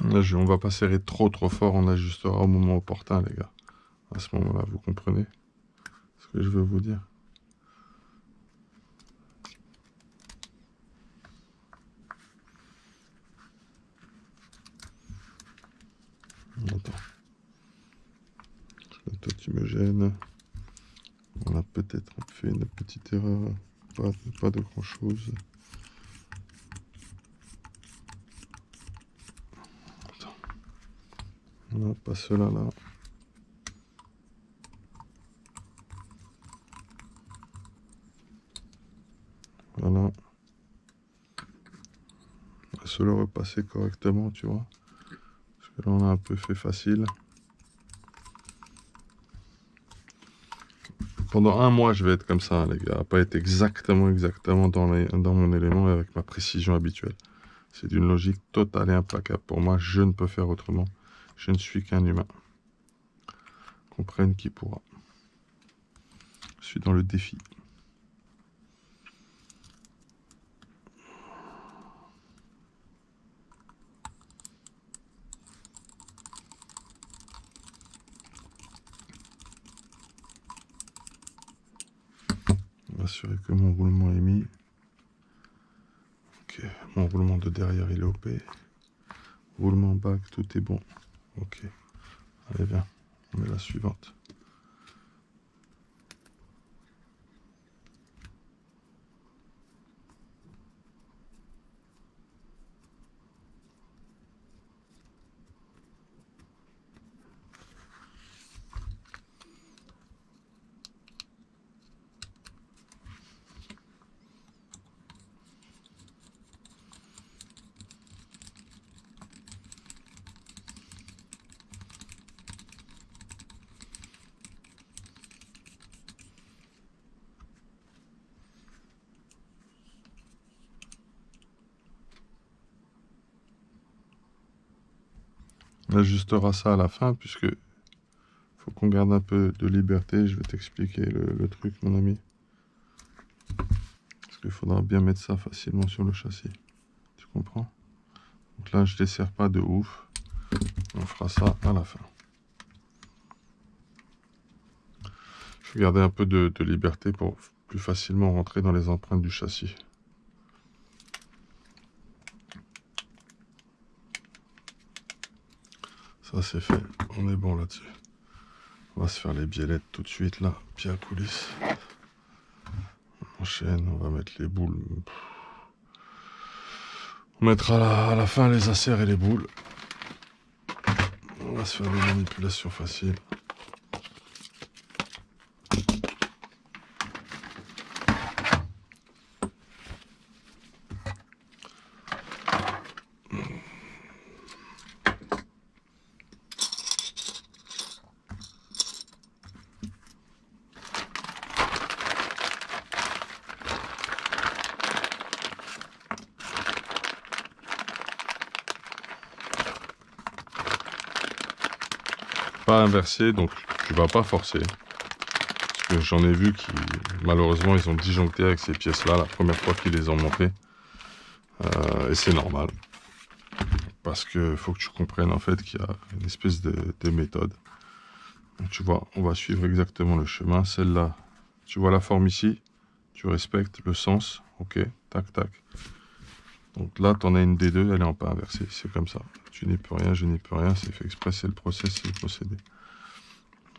Là, on va pas serrer trop fort, on ajustera au moment opportun, les gars. À ce moment-là, vous comprenez ce que je veux vous dire? Attends. Toi, tu me gênes. On a peut-être fait une petite erreur. Pas de grand-chose. On n'a pas cela là. Voilà. On va se le repasser correctement, tu vois. Parce que là, on a un peu fait facile. Pendant un mois, je vais être comme ça, les gars. Pas être exactement dans mon élément et avec ma précision habituelle. C'est d'une logique totale et implacable. Pour moi, je ne peux faire autrement. Je ne suis qu'un humain. Comprenne qui pourra. Je suis dans le défi. Assurer que mon roulement est mis. Ok, mon roulement de derrière il est OP. Roulement back, tout est bon. Ok, allez viens, on met la suivante. On ajustera ça à la fin puisque faut qu'on garde un peu de liberté. Je vais t'expliquer le truc, mon ami. Parce qu'il faudra bien mettre ça facilement sur le châssis. Tu comprends? Donc là, je ne desserre pas de ouf. On fera ça à la fin. Je vais garder un peu de liberté pour plus facilement rentrer dans les empreintes du châssis. Ça c'est fait, on est bon là-dessus. On va se faire les biellettes tout de suite là, pied à coulisse. On enchaîne, on va mettre les boules. On mettra à la fin les acères et les boules. On va se faire des manipulations faciles. Pas inversé, donc tu vas pas forcer. Parce que j'en ai vu qui, malheureusement, ils ont disjoncté avec ces pièces-là la première fois qu'ils les ont montées. Et c'est normal. Parce que faut que tu comprennes en fait qu'il y a une espèce de méthode. Donc tu vois, on va suivre exactement le chemin. Celle-là, tu vois la forme ici, tu respectes le sens, ok, tac, tac. Donc là, tu en as une des deux, elle est en pas inversée, c'est comme ça. Tu n'y peux rien, je n'y peux rien, c'est fait exprès, c'est le process, c'est le procédé.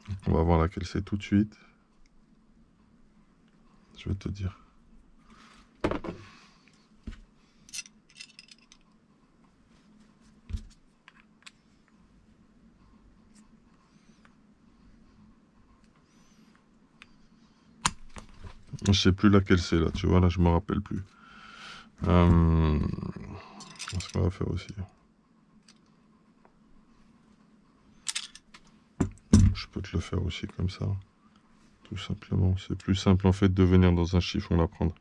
Donc, on va voir laquelle c'est tout de suite. Je vais te dire. Je sais plus laquelle c'est là, tu vois, là je me rappelle plus. C'est ce qu'on va faire aussi. Je peux te le faire aussi comme ça. Tout simplement. C'est plus simple en fait de venir dans un chiffon la prendre.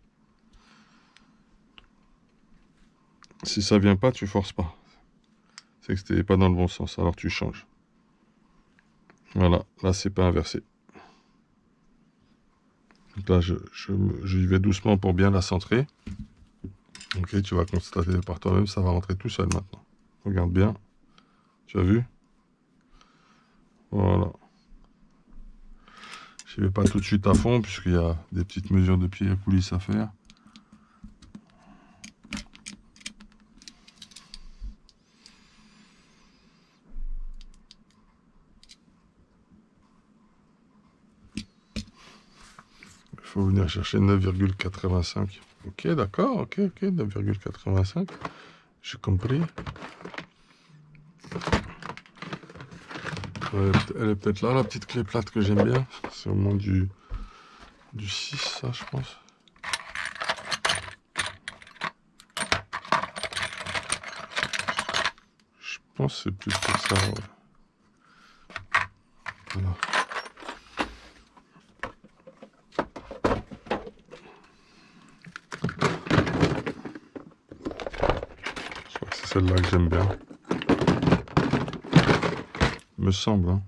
Si ça vient pas, tu forces pas. C'est que c'était pas dans le bon sens, alors tu changes. Voilà, là c'est pas inversé. Donc là j'y vais doucement pour bien la centrer. Ok, tu vas constater par toi-même, ça va rentrer tout seul maintenant. Regarde bien. Tu as vu? Voilà. Je vais pas tout de suite à fond, puisqu'il y a des petites mesures de pied à coulisses à faire. Il faut venir chercher 9,85. Ok, d'accord, ok, 9,85. J'ai compris. Elle est peut-être là, la petite clé plate que j'aime bien. C'est au moins du 6, ça, je pense. Je pense que c'est plus que ça, ouais. Voilà. Je crois que c'est celle-là que j'aime bien. Me semble, hein.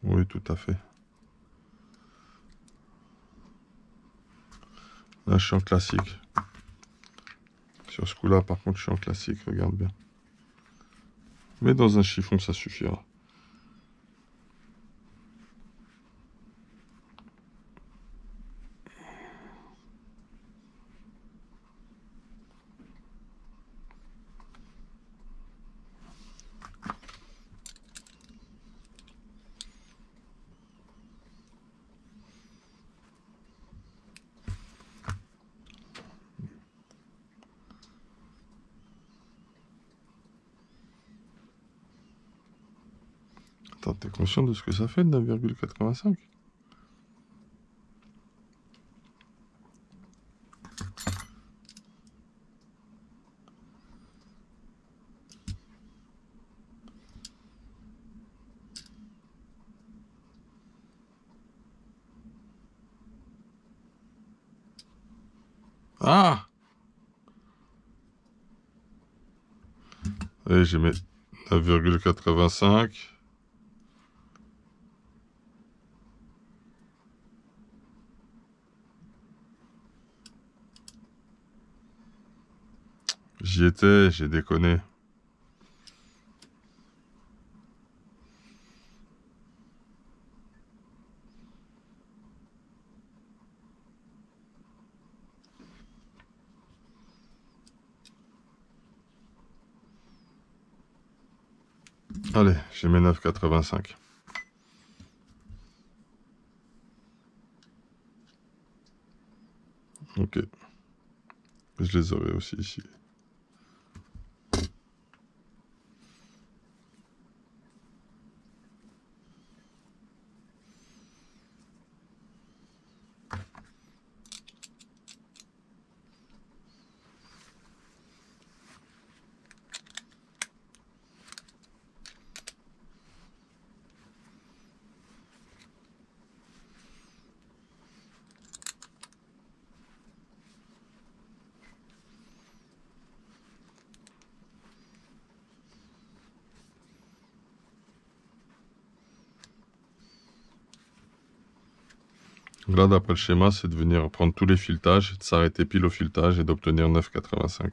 Oui, tout à fait. Là, je suis en classique. Sur ce coup-là, par contre, je suis en classique, regarde bien. Mais dans un chiffon, ça suffira. Attends, t'es conscient de ce que ça fait, 9,85? Ah! Allez, j'ai mis 9,85. J'y étais, j'ai déconné. Allez, j'ai mis 9,85. Ok. Je les aurai aussi ici. Là, d'après le schéma, c'est de venir prendre tous les filetages, de s'arrêter pile au filetage et d'obtenir 9,85.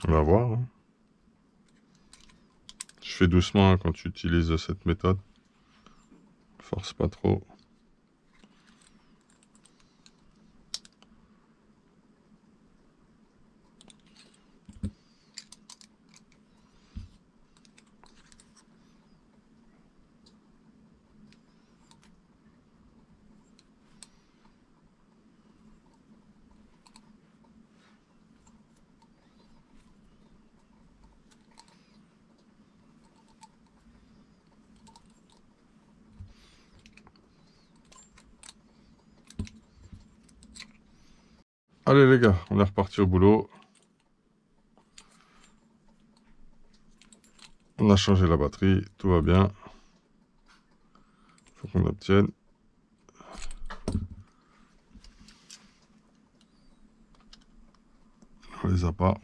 On va voir, hein. Je fais doucement hein, quand tu utilises cette méthode. Force pas trop. Allez les gars, on est reparti au boulot. On a changé la batterie, tout va bien. Faut qu'on l'obtienne. On les a pas.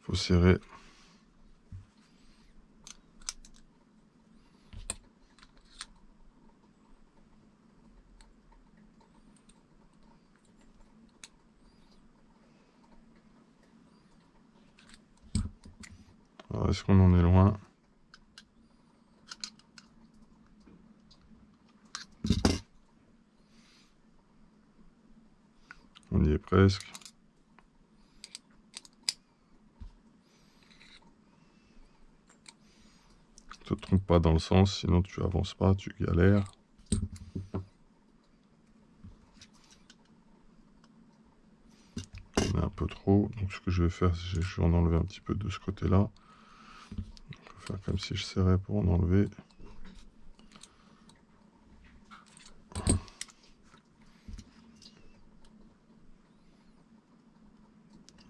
Faut serrer. Est-ce qu'on en est loin? On y est presque. Ne te trompe pas dans le sens, sinon tu avances pas, tu galères. On est un peu trop. Donc ce que je vais faire, c'est que je vais en enlever un petit peu de ce côté-là. Je vais faire comme si je serrais pour en enlever.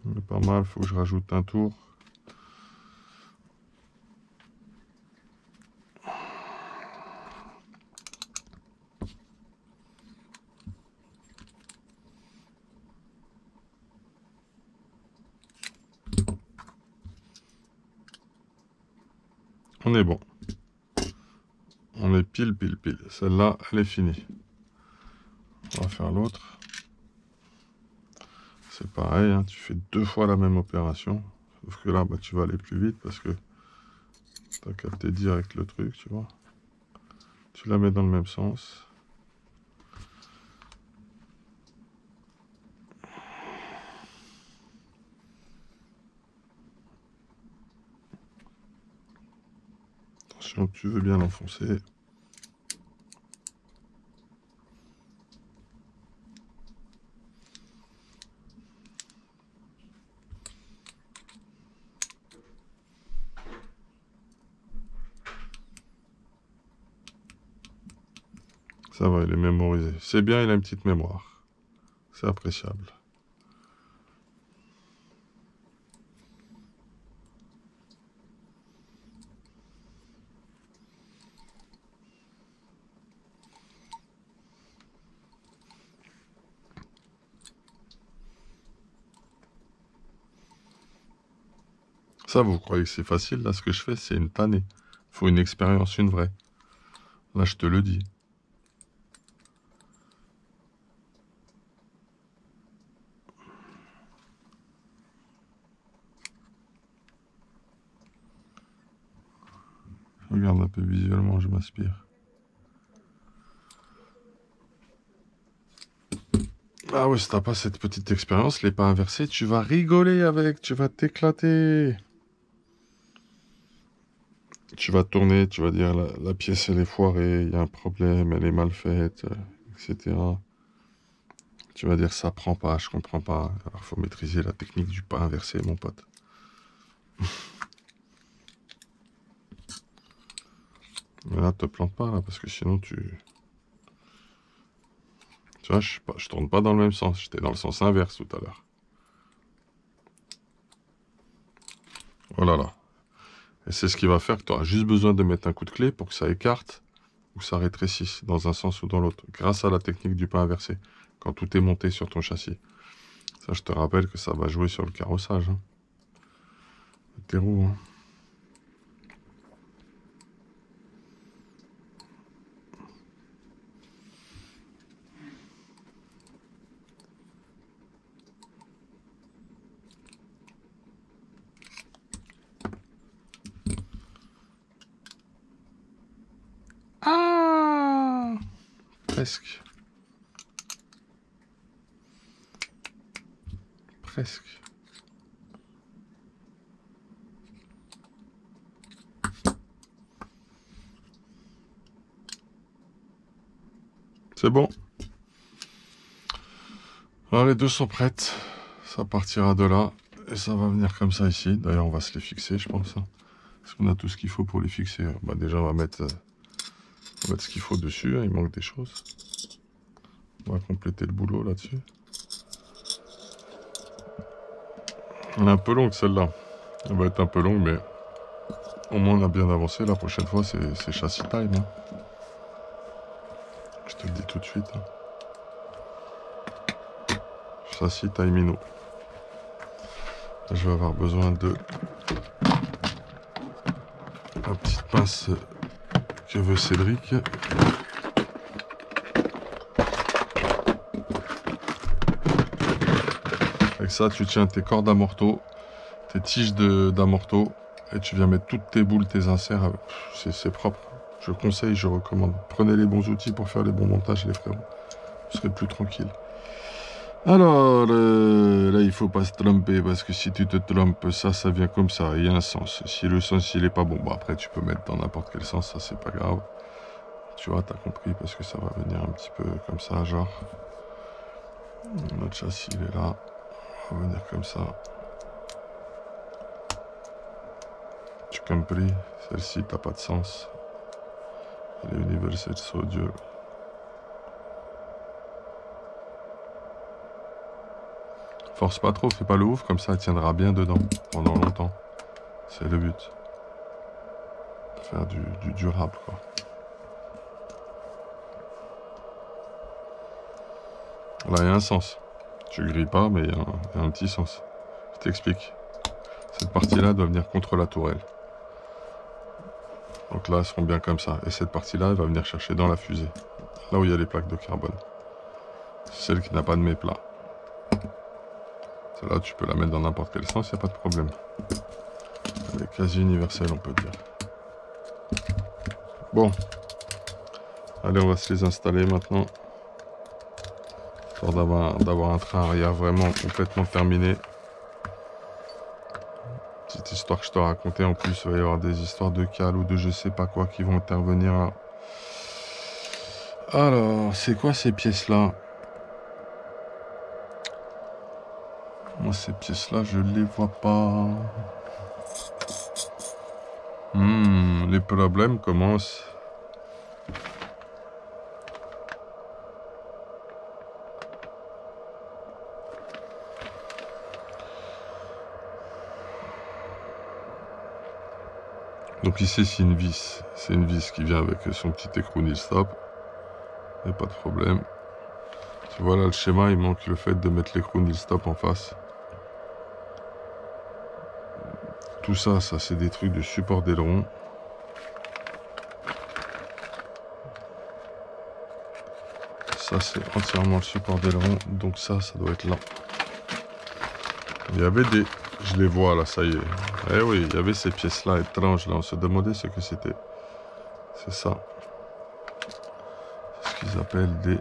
On est pas mal, il faut que je rajoute un tour. On est bon. On est pile. Celle-là, elle est finie. On va faire l'autre. C'est pareil, hein, tu fais 2 fois la même opération. Sauf que là, bah, tu vas aller plus vite parce que tu as capté direct le truc, tu vois. Tu la mets dans le même sens. Attention, tu veux bien l'enfoncer. Ça va, il est mémorisé. C'est bien, il a une petite mémoire. C'est appréciable. Ça, vous croyez que c'est facile? Là, ce que je fais, c'est une tannée. Faut une expérience, une vraie. Là, je te le dis. Regarde un peu visuellement, je m'inspire. Ah ouais, si t'as pas cette petite expérience, les pas inversés, tu vas rigoler avec, tu vas t'éclater. Tu vas tourner, tu vas dire la pièce elle est foirée, il y a un problème, elle est mal faite, etc. Tu vas dire ça prend pas, je comprends pas. Alors faut maîtriser la technique du pas inversé, mon pote. Mais là, te plante pas, là, parce que sinon tu... Tu vois, je tourne pas dans le même sens, j'étais dans le sens inverse tout à l'heure. Voilà, là. Et c'est ce qui va faire que tu auras juste besoin de mettre un coup de clé pour que ça écarte ou que ça rétrécisse dans un sens ou dans l'autre, grâce à la technique du pas inversé, quand tout est monté sur ton châssis. Ça, je te rappelle que ça va jouer sur le carrossage. Hein. Tes roues. Hein. Ah, presque. Presque. C'est bon. Alors les deux sont prêtes. Ça partira de là. Et ça va venir comme ça ici. D'ailleurs, on va se les fixer, je pense. Hein. Parce qu'on a tout ce qu'il faut pour les fixer. Bah, déjà, on va mettre ce qu'il faut dessus. Hein. Il manque des choses. On va compléter le boulot là-dessus. Elle est un peu longue celle-là. Elle va être un peu longue, mais au moins on a bien avancé. La prochaine fois, c'est châssis time. Hein. Je te le dis tout de suite. Hein. Châssis timino. Je vais avoir besoin de la petite pince que veut Cédric. Avec ça, tu tiens tes cordes d'amorto, tes tiges d'amorto, et tu viens mettre toutes tes boules, tes inserts. C'est propre. Je conseille, je recommande. Prenez les bons outils pour faire les bons montages, les frérots. Vous serez plus tranquille. Alors, là, il faut pas se tromper, parce que si tu te trompes, ça vient comme ça. Il y a un sens. Si le sens, il est pas bon, bah après, tu peux mettre dans n'importe quel sens, ça, c'est pas grave. Tu vois, t'as compris, parce que ça va venir un petit peu comme ça, genre. Notre châssis, il est là. On va venir comme ça. Tu compris? Celle-ci, t'as pas de sens. Elle est universelle, so dur. Force pas trop, fais pas le ouf, comme ça elle tiendra bien dedans pendant longtemps. C'est le but. Faire du durable, quoi. Là, il y a un sens. Tu grilles pas, mais il y a un petit sens. Je t'explique. Cette partie-là doit venir contre la tourelle. Donc là, elles seront bien comme ça. Et cette partie-là, elle va venir chercher dans la fusée. Là où il y a les plaques de carbone. Celle qui n'a pas de méplat. Celle-là, tu peux la mettre dans n'importe quel sens, il n'y a pas de problème. Elle est quasi universelle, on peut dire. Bon. Allez, on va se les installer maintenant. Histoire d'avoir un train arrière vraiment complètement terminé. Petite histoire que je te racontais, en plus, il va y avoir des histoires de cale ou de je sais pas quoi qui vont intervenir là. Alors, c'est quoi ces pièces-là? Moi, ces pièces-là, je les vois pas. Les problèmes commencent. Donc ici, c'est une vis. C'est une vis qui vient avec son petit écrou nil stop. Il n'y a pas de problème. Tu vois là, le schéma, il manque le fait de mettre l'écrou nil stop en face. Tout ça, c'est des trucs de support d'aileron. Ça, c'est entièrement le support d'aileron. Donc ça doit être là. Il y avait des... Je les vois là, ça y est. Eh oui, il y avait ces pièces-là étranges là. On se demandait ce que c'était. C'est ça. C'est ce qu'ils appellent des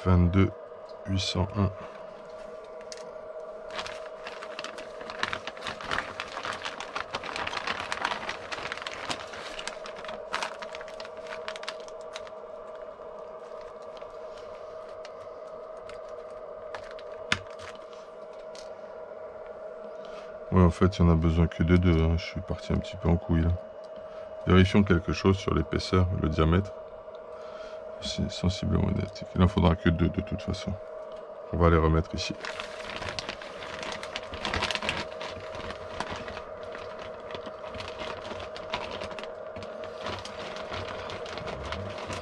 22-801. Ouais, en fait, il n'y en a besoin que de deux. Hein. Je suis parti un petit peu en couille là. Vérifions quelque chose sur l'épaisseur, le diamètre. C'est sensiblement identique. Il n'en faudra que deux de toute façon. On va les remettre ici.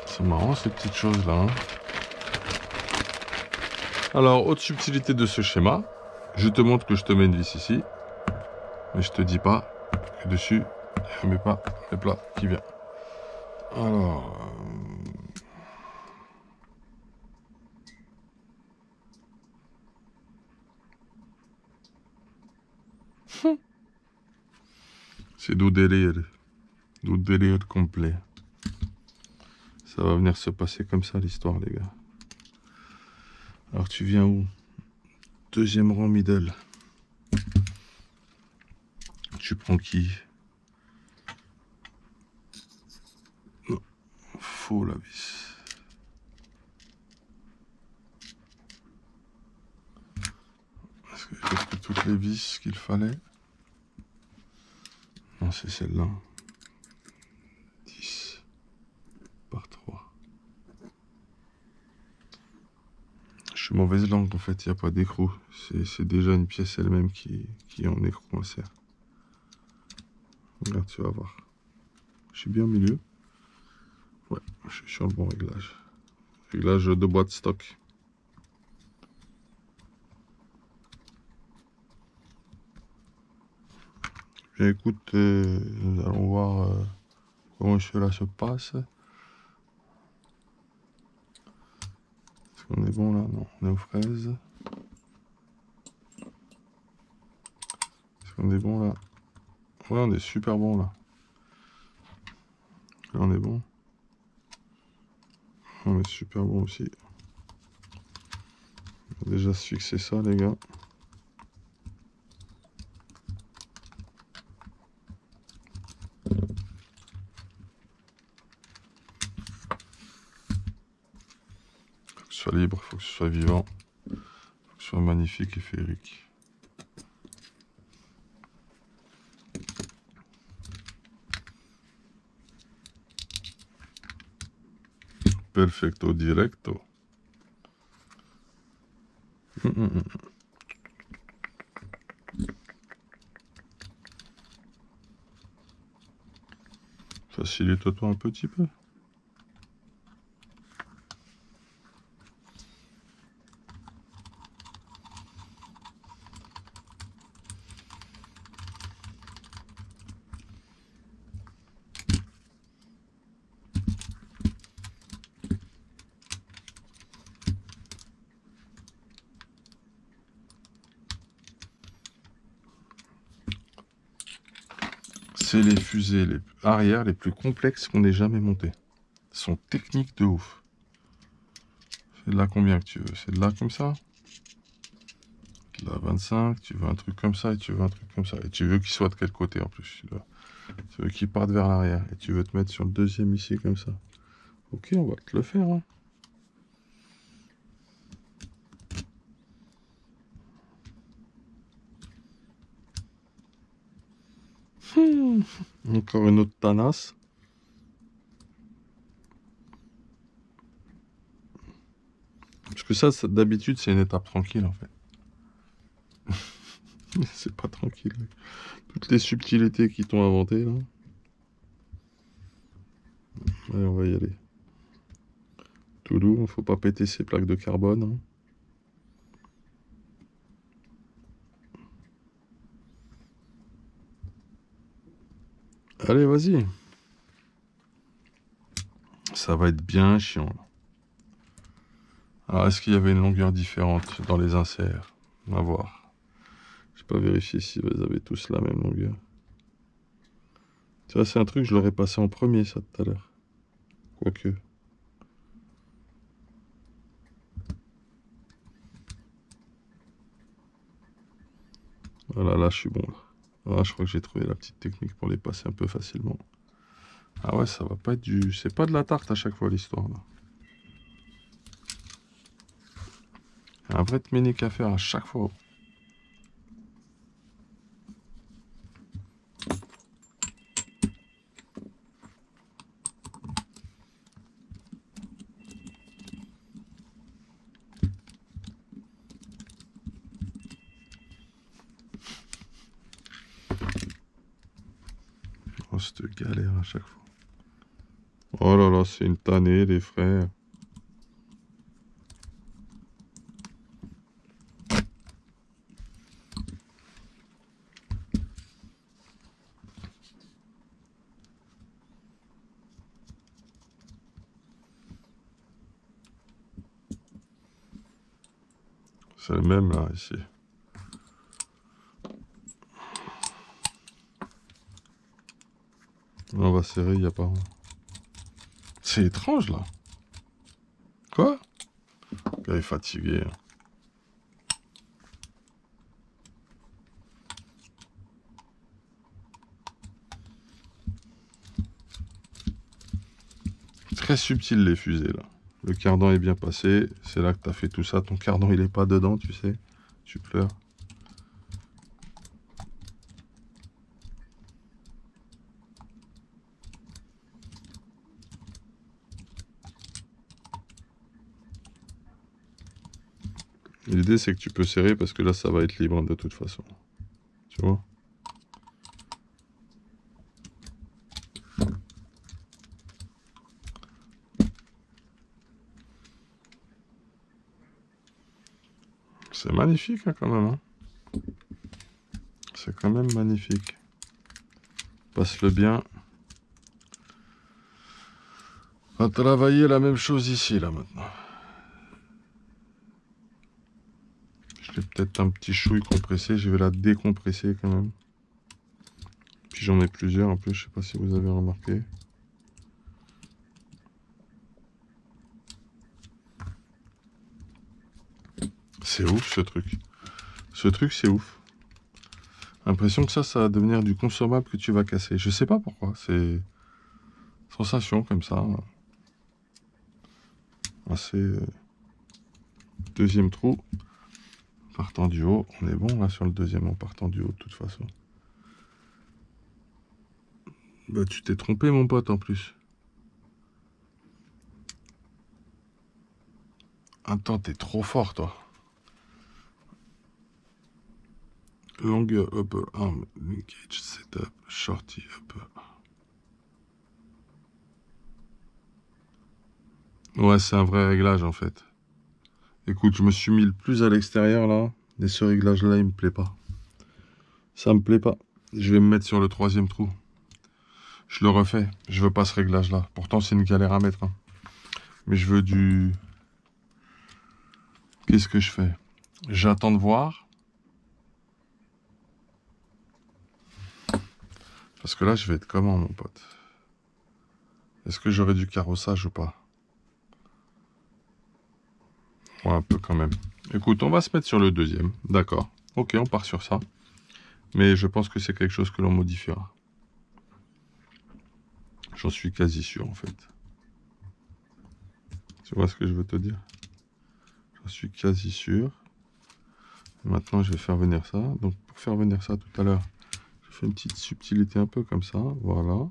C'est marrant ces petites choses là. Hein. Alors, autre subtilité de ce schéma, je te montre que je te mets une vis ici. Mais je te dis pas que dessus, il n'y a pas le plat qui vient. Alors... C'est du délire complet. Ça va venir se passer comme ça l'histoire, les gars. Alors tu viens où? Deuxième rang middle. Tu prends qui? Non, faux la vis. Est-ce que j'ai pris toutes les vis qu'il fallait? Non, c'est celle-là. 10 par 3. Je suis mauvaise langue en fait, il n'y a pas d'écrou. C'est déjà une pièce elle-même qui est en écrou insert. Regarde, tu vas voir. Je suis bien au milieu. Ouais, je suis sur le bon réglage. Réglage de boîte stock. Bien écoute, nous allons voir comment cela se passe. Est-ce qu'on est bon là? Non, on est aux fraises. Est-ce qu'on est bon là? Ouais, on est super bon là. Là, on est bon. On est super bon aussi. On va déjà se fixer ça, les gars. Faut que ce soit libre, faut que ce soit vivant, faut que ce soit magnifique et féerique. Perfecto directo. Facilite-toi un petit peu. C'est les fusées les arrière les plus complexes qu'on ait jamais montées. Elles sont techniques de ouf. C'est de là combien que tu veux? C'est de là comme ça? De là 25, tu veux un truc comme ça et tu veux un truc comme ça. Et tu veux qu'il soit de quel côté en plus? Tu veux qu'il parte vers l'arrière et tu veux te mettre sur le deuxième ici comme ça. Ok, on va te le faire. Hein. Encore une autre tanasse. Parce que ça d'habitude, c'est une étape tranquille en fait. C'est pas tranquille. Toutes les subtilités qui t'ont inventé là. Allez, on va y aller. Tout doux, faut pas péter ces plaques de carbone. Hein. Allez, vas-y. Ça va être bien chiant. Là. Alors, est-ce qu'il y avait une longueur différente dans les inserts? On va voir. Je pas vérifié si vous avez tous la même longueur. Tu vois, c'est un truc, je l'aurais passé en premier, ça, tout à l'heure. Quoique. Voilà, là, je suis bon. Là. Là, je crois que j'ai trouvé la petite technique pour les passer un peu facilement. Ah ouais, ça va pas être du... C'est pas de la tarte à chaque fois, l'histoire, là. Un vrai ménique à faire à chaque fois. Oh, cette galère à chaque fois. Oh là là, c'est une tannée, les frères. C'est le même, là, ici. On va serrer, il n'y a pas... C'est étrange, là. Quoi? Le gars est fatigué. Hein. Très subtil, les fusées, là. Le cardan est bien passé. C'est là que tu as fait tout ça. Ton cardan, il est pas dedans, tu sais. Tu pleures. L'idée, c'est que tu peux serrer parce que là, ça va être libre de toute façon. Tu vois? C'est magnifique hein, quand même. Hein. C'est quand même magnifique. Passe-le bien. On va travailler la même chose ici, là, maintenant. Je l'ai peut-être un petit chouille compressé. Je vais la décompresser quand même. Puis j'en ai plusieurs en plus. Je sais pas si vous avez remarqué. C'est ouf, ce truc. Ce truc, c'est ouf. L'impression que ça va devenir du consommable que tu vas casser. Je sais pas pourquoi. C'est sensation comme ça. Assez... Deuxième trou. Partant du haut. On est bon là sur le deuxième en partant du haut de toute façon. Bah tu t'es trompé mon pote en plus. Attends, t'es trop fort toi. Longueur upper arm, linkage setup, shorty upper. Ouais, c'est un vrai réglage en fait. Écoute, je me suis mis le plus à l'extérieur là. Et ce réglage là, il me plaît pas. Ça me plaît pas. Je vais me mettre sur le troisième trou. Je le refais. Je veux pas ce réglage là. Pourtant, c'est une galère à mettre. Hein. Mais je veux du... Qu'est-ce que je fais? J'attends de voir. Parce que là, je vais être comment, mon pote? Est-ce que j'aurai du carrossage ou pas? Ouais, un peu quand même. Écoute, on va se mettre sur le deuxième. D'accord. Ok, on part sur ça. Mais je pense que c'est quelque chose que l'on modifiera. J'en suis quasi sûr, en fait. Tu vois ce que je veux te dire? J'en suis quasi sûr. Maintenant, je vais faire venir ça. Donc, pour faire venir ça tout à l'heure, je fais une petite subtilité un peu comme ça. Voilà.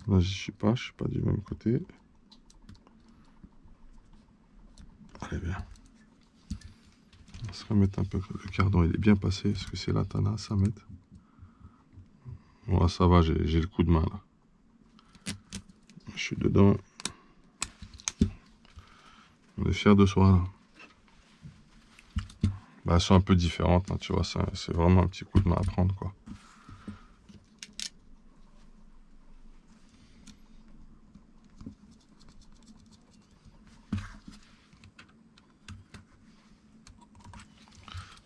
Là, je suis pas du même côté. Allez, bien. On va se remettre un peu. Le cardon, il est bien passé. Est-ce que c'est la tanasse à mettre? Voilà, ça va, j'ai le coup de main là. Je suis dedans. On est fiers de soi là. Bah, elles sont un peu différentes, hein, tu vois, c'est vraiment un petit coup de main à prendre quoi.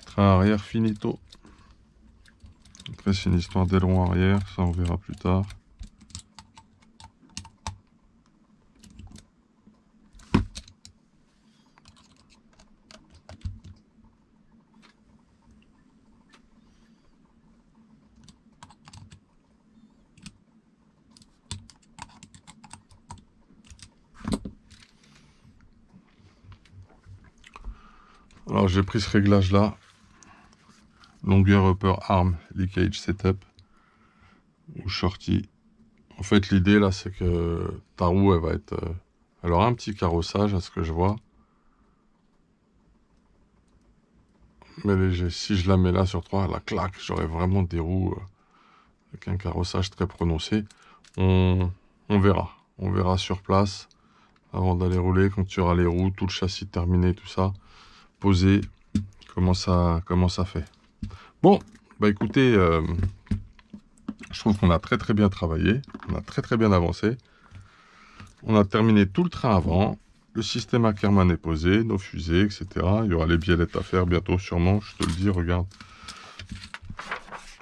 Train arrière finito. Après c'est une histoire d'aileron arrière, ça on verra plus tard. Alors j'ai pris ce réglage là, longueur upper arm, leakage setup, ou shorty. En fait l'idée là c'est que ta roue elle va être, elle aura un petit carrossage à ce que je vois. Mais léger, si je la mets là sur 3, la claque, j'aurai vraiment des roues avec un carrossage très prononcé. On verra, on verra sur place avant d'aller rouler quand tu auras les roues, tout le châssis terminé, tout ça. Poser comment ça fait. Bon, bah écoutez, je trouve qu'on a très très bien travaillé, on a très très bien avancé. On a terminé tout le train avant, le système Ackermann est posé, nos fusées, etc. Il y aura les biellettes à faire bientôt sûrement, je te le dis, regarde.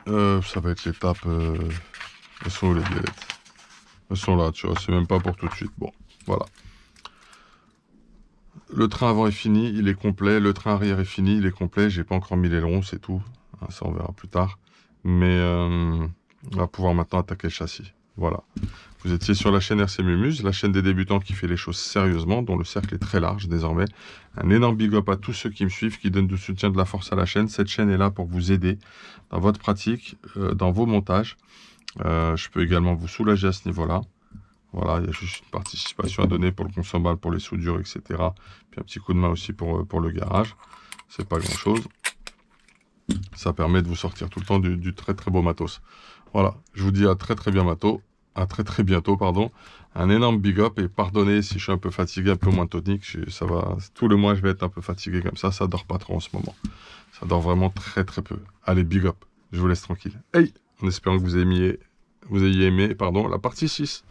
Ça va être l'étape... Elles sont où les biellettes? Elles sont là, tu vois, c'est même pas pour tout de suite. Bon, voilà. Le train avant est fini, il est complet. Le train arrière est fini, il est complet. J'ai pas encore mis l'aileron, c'est tout. Ça, on verra plus tard. Mais on va pouvoir maintenant attaquer le châssis. Voilà. Vous étiez sur la chaîne RC Mumuse, la chaîne des débutants qui fait les choses sérieusement, dont le cercle est très large désormais. Un énorme big up à tous ceux qui me suivent, qui donnent du soutien, de la force à la chaîne. Cette chaîne est là pour vous aider dans votre pratique, dans vos montages. Je peux également vous soulager à ce niveau-là. Voilà, il y a juste une participation à donner pour le consommable, pour les soudures, etc. Puis un petit coup de main aussi pour le garage. C'est pas grand chose. Ça permet de vous sortir tout le temps du très très beau matos. Voilà, je vous dis à très très bientôt, pardon. Un énorme big up et pardonnez si je suis un peu fatigué, un peu moins tonique. Ça va, tout le mois je vais être un peu fatigué comme ça dort pas trop en ce moment. Ça dort vraiment très très peu. Allez, big up, je vous laisse tranquille. Hey, en espérant que vous ayez aimé, la partie 6.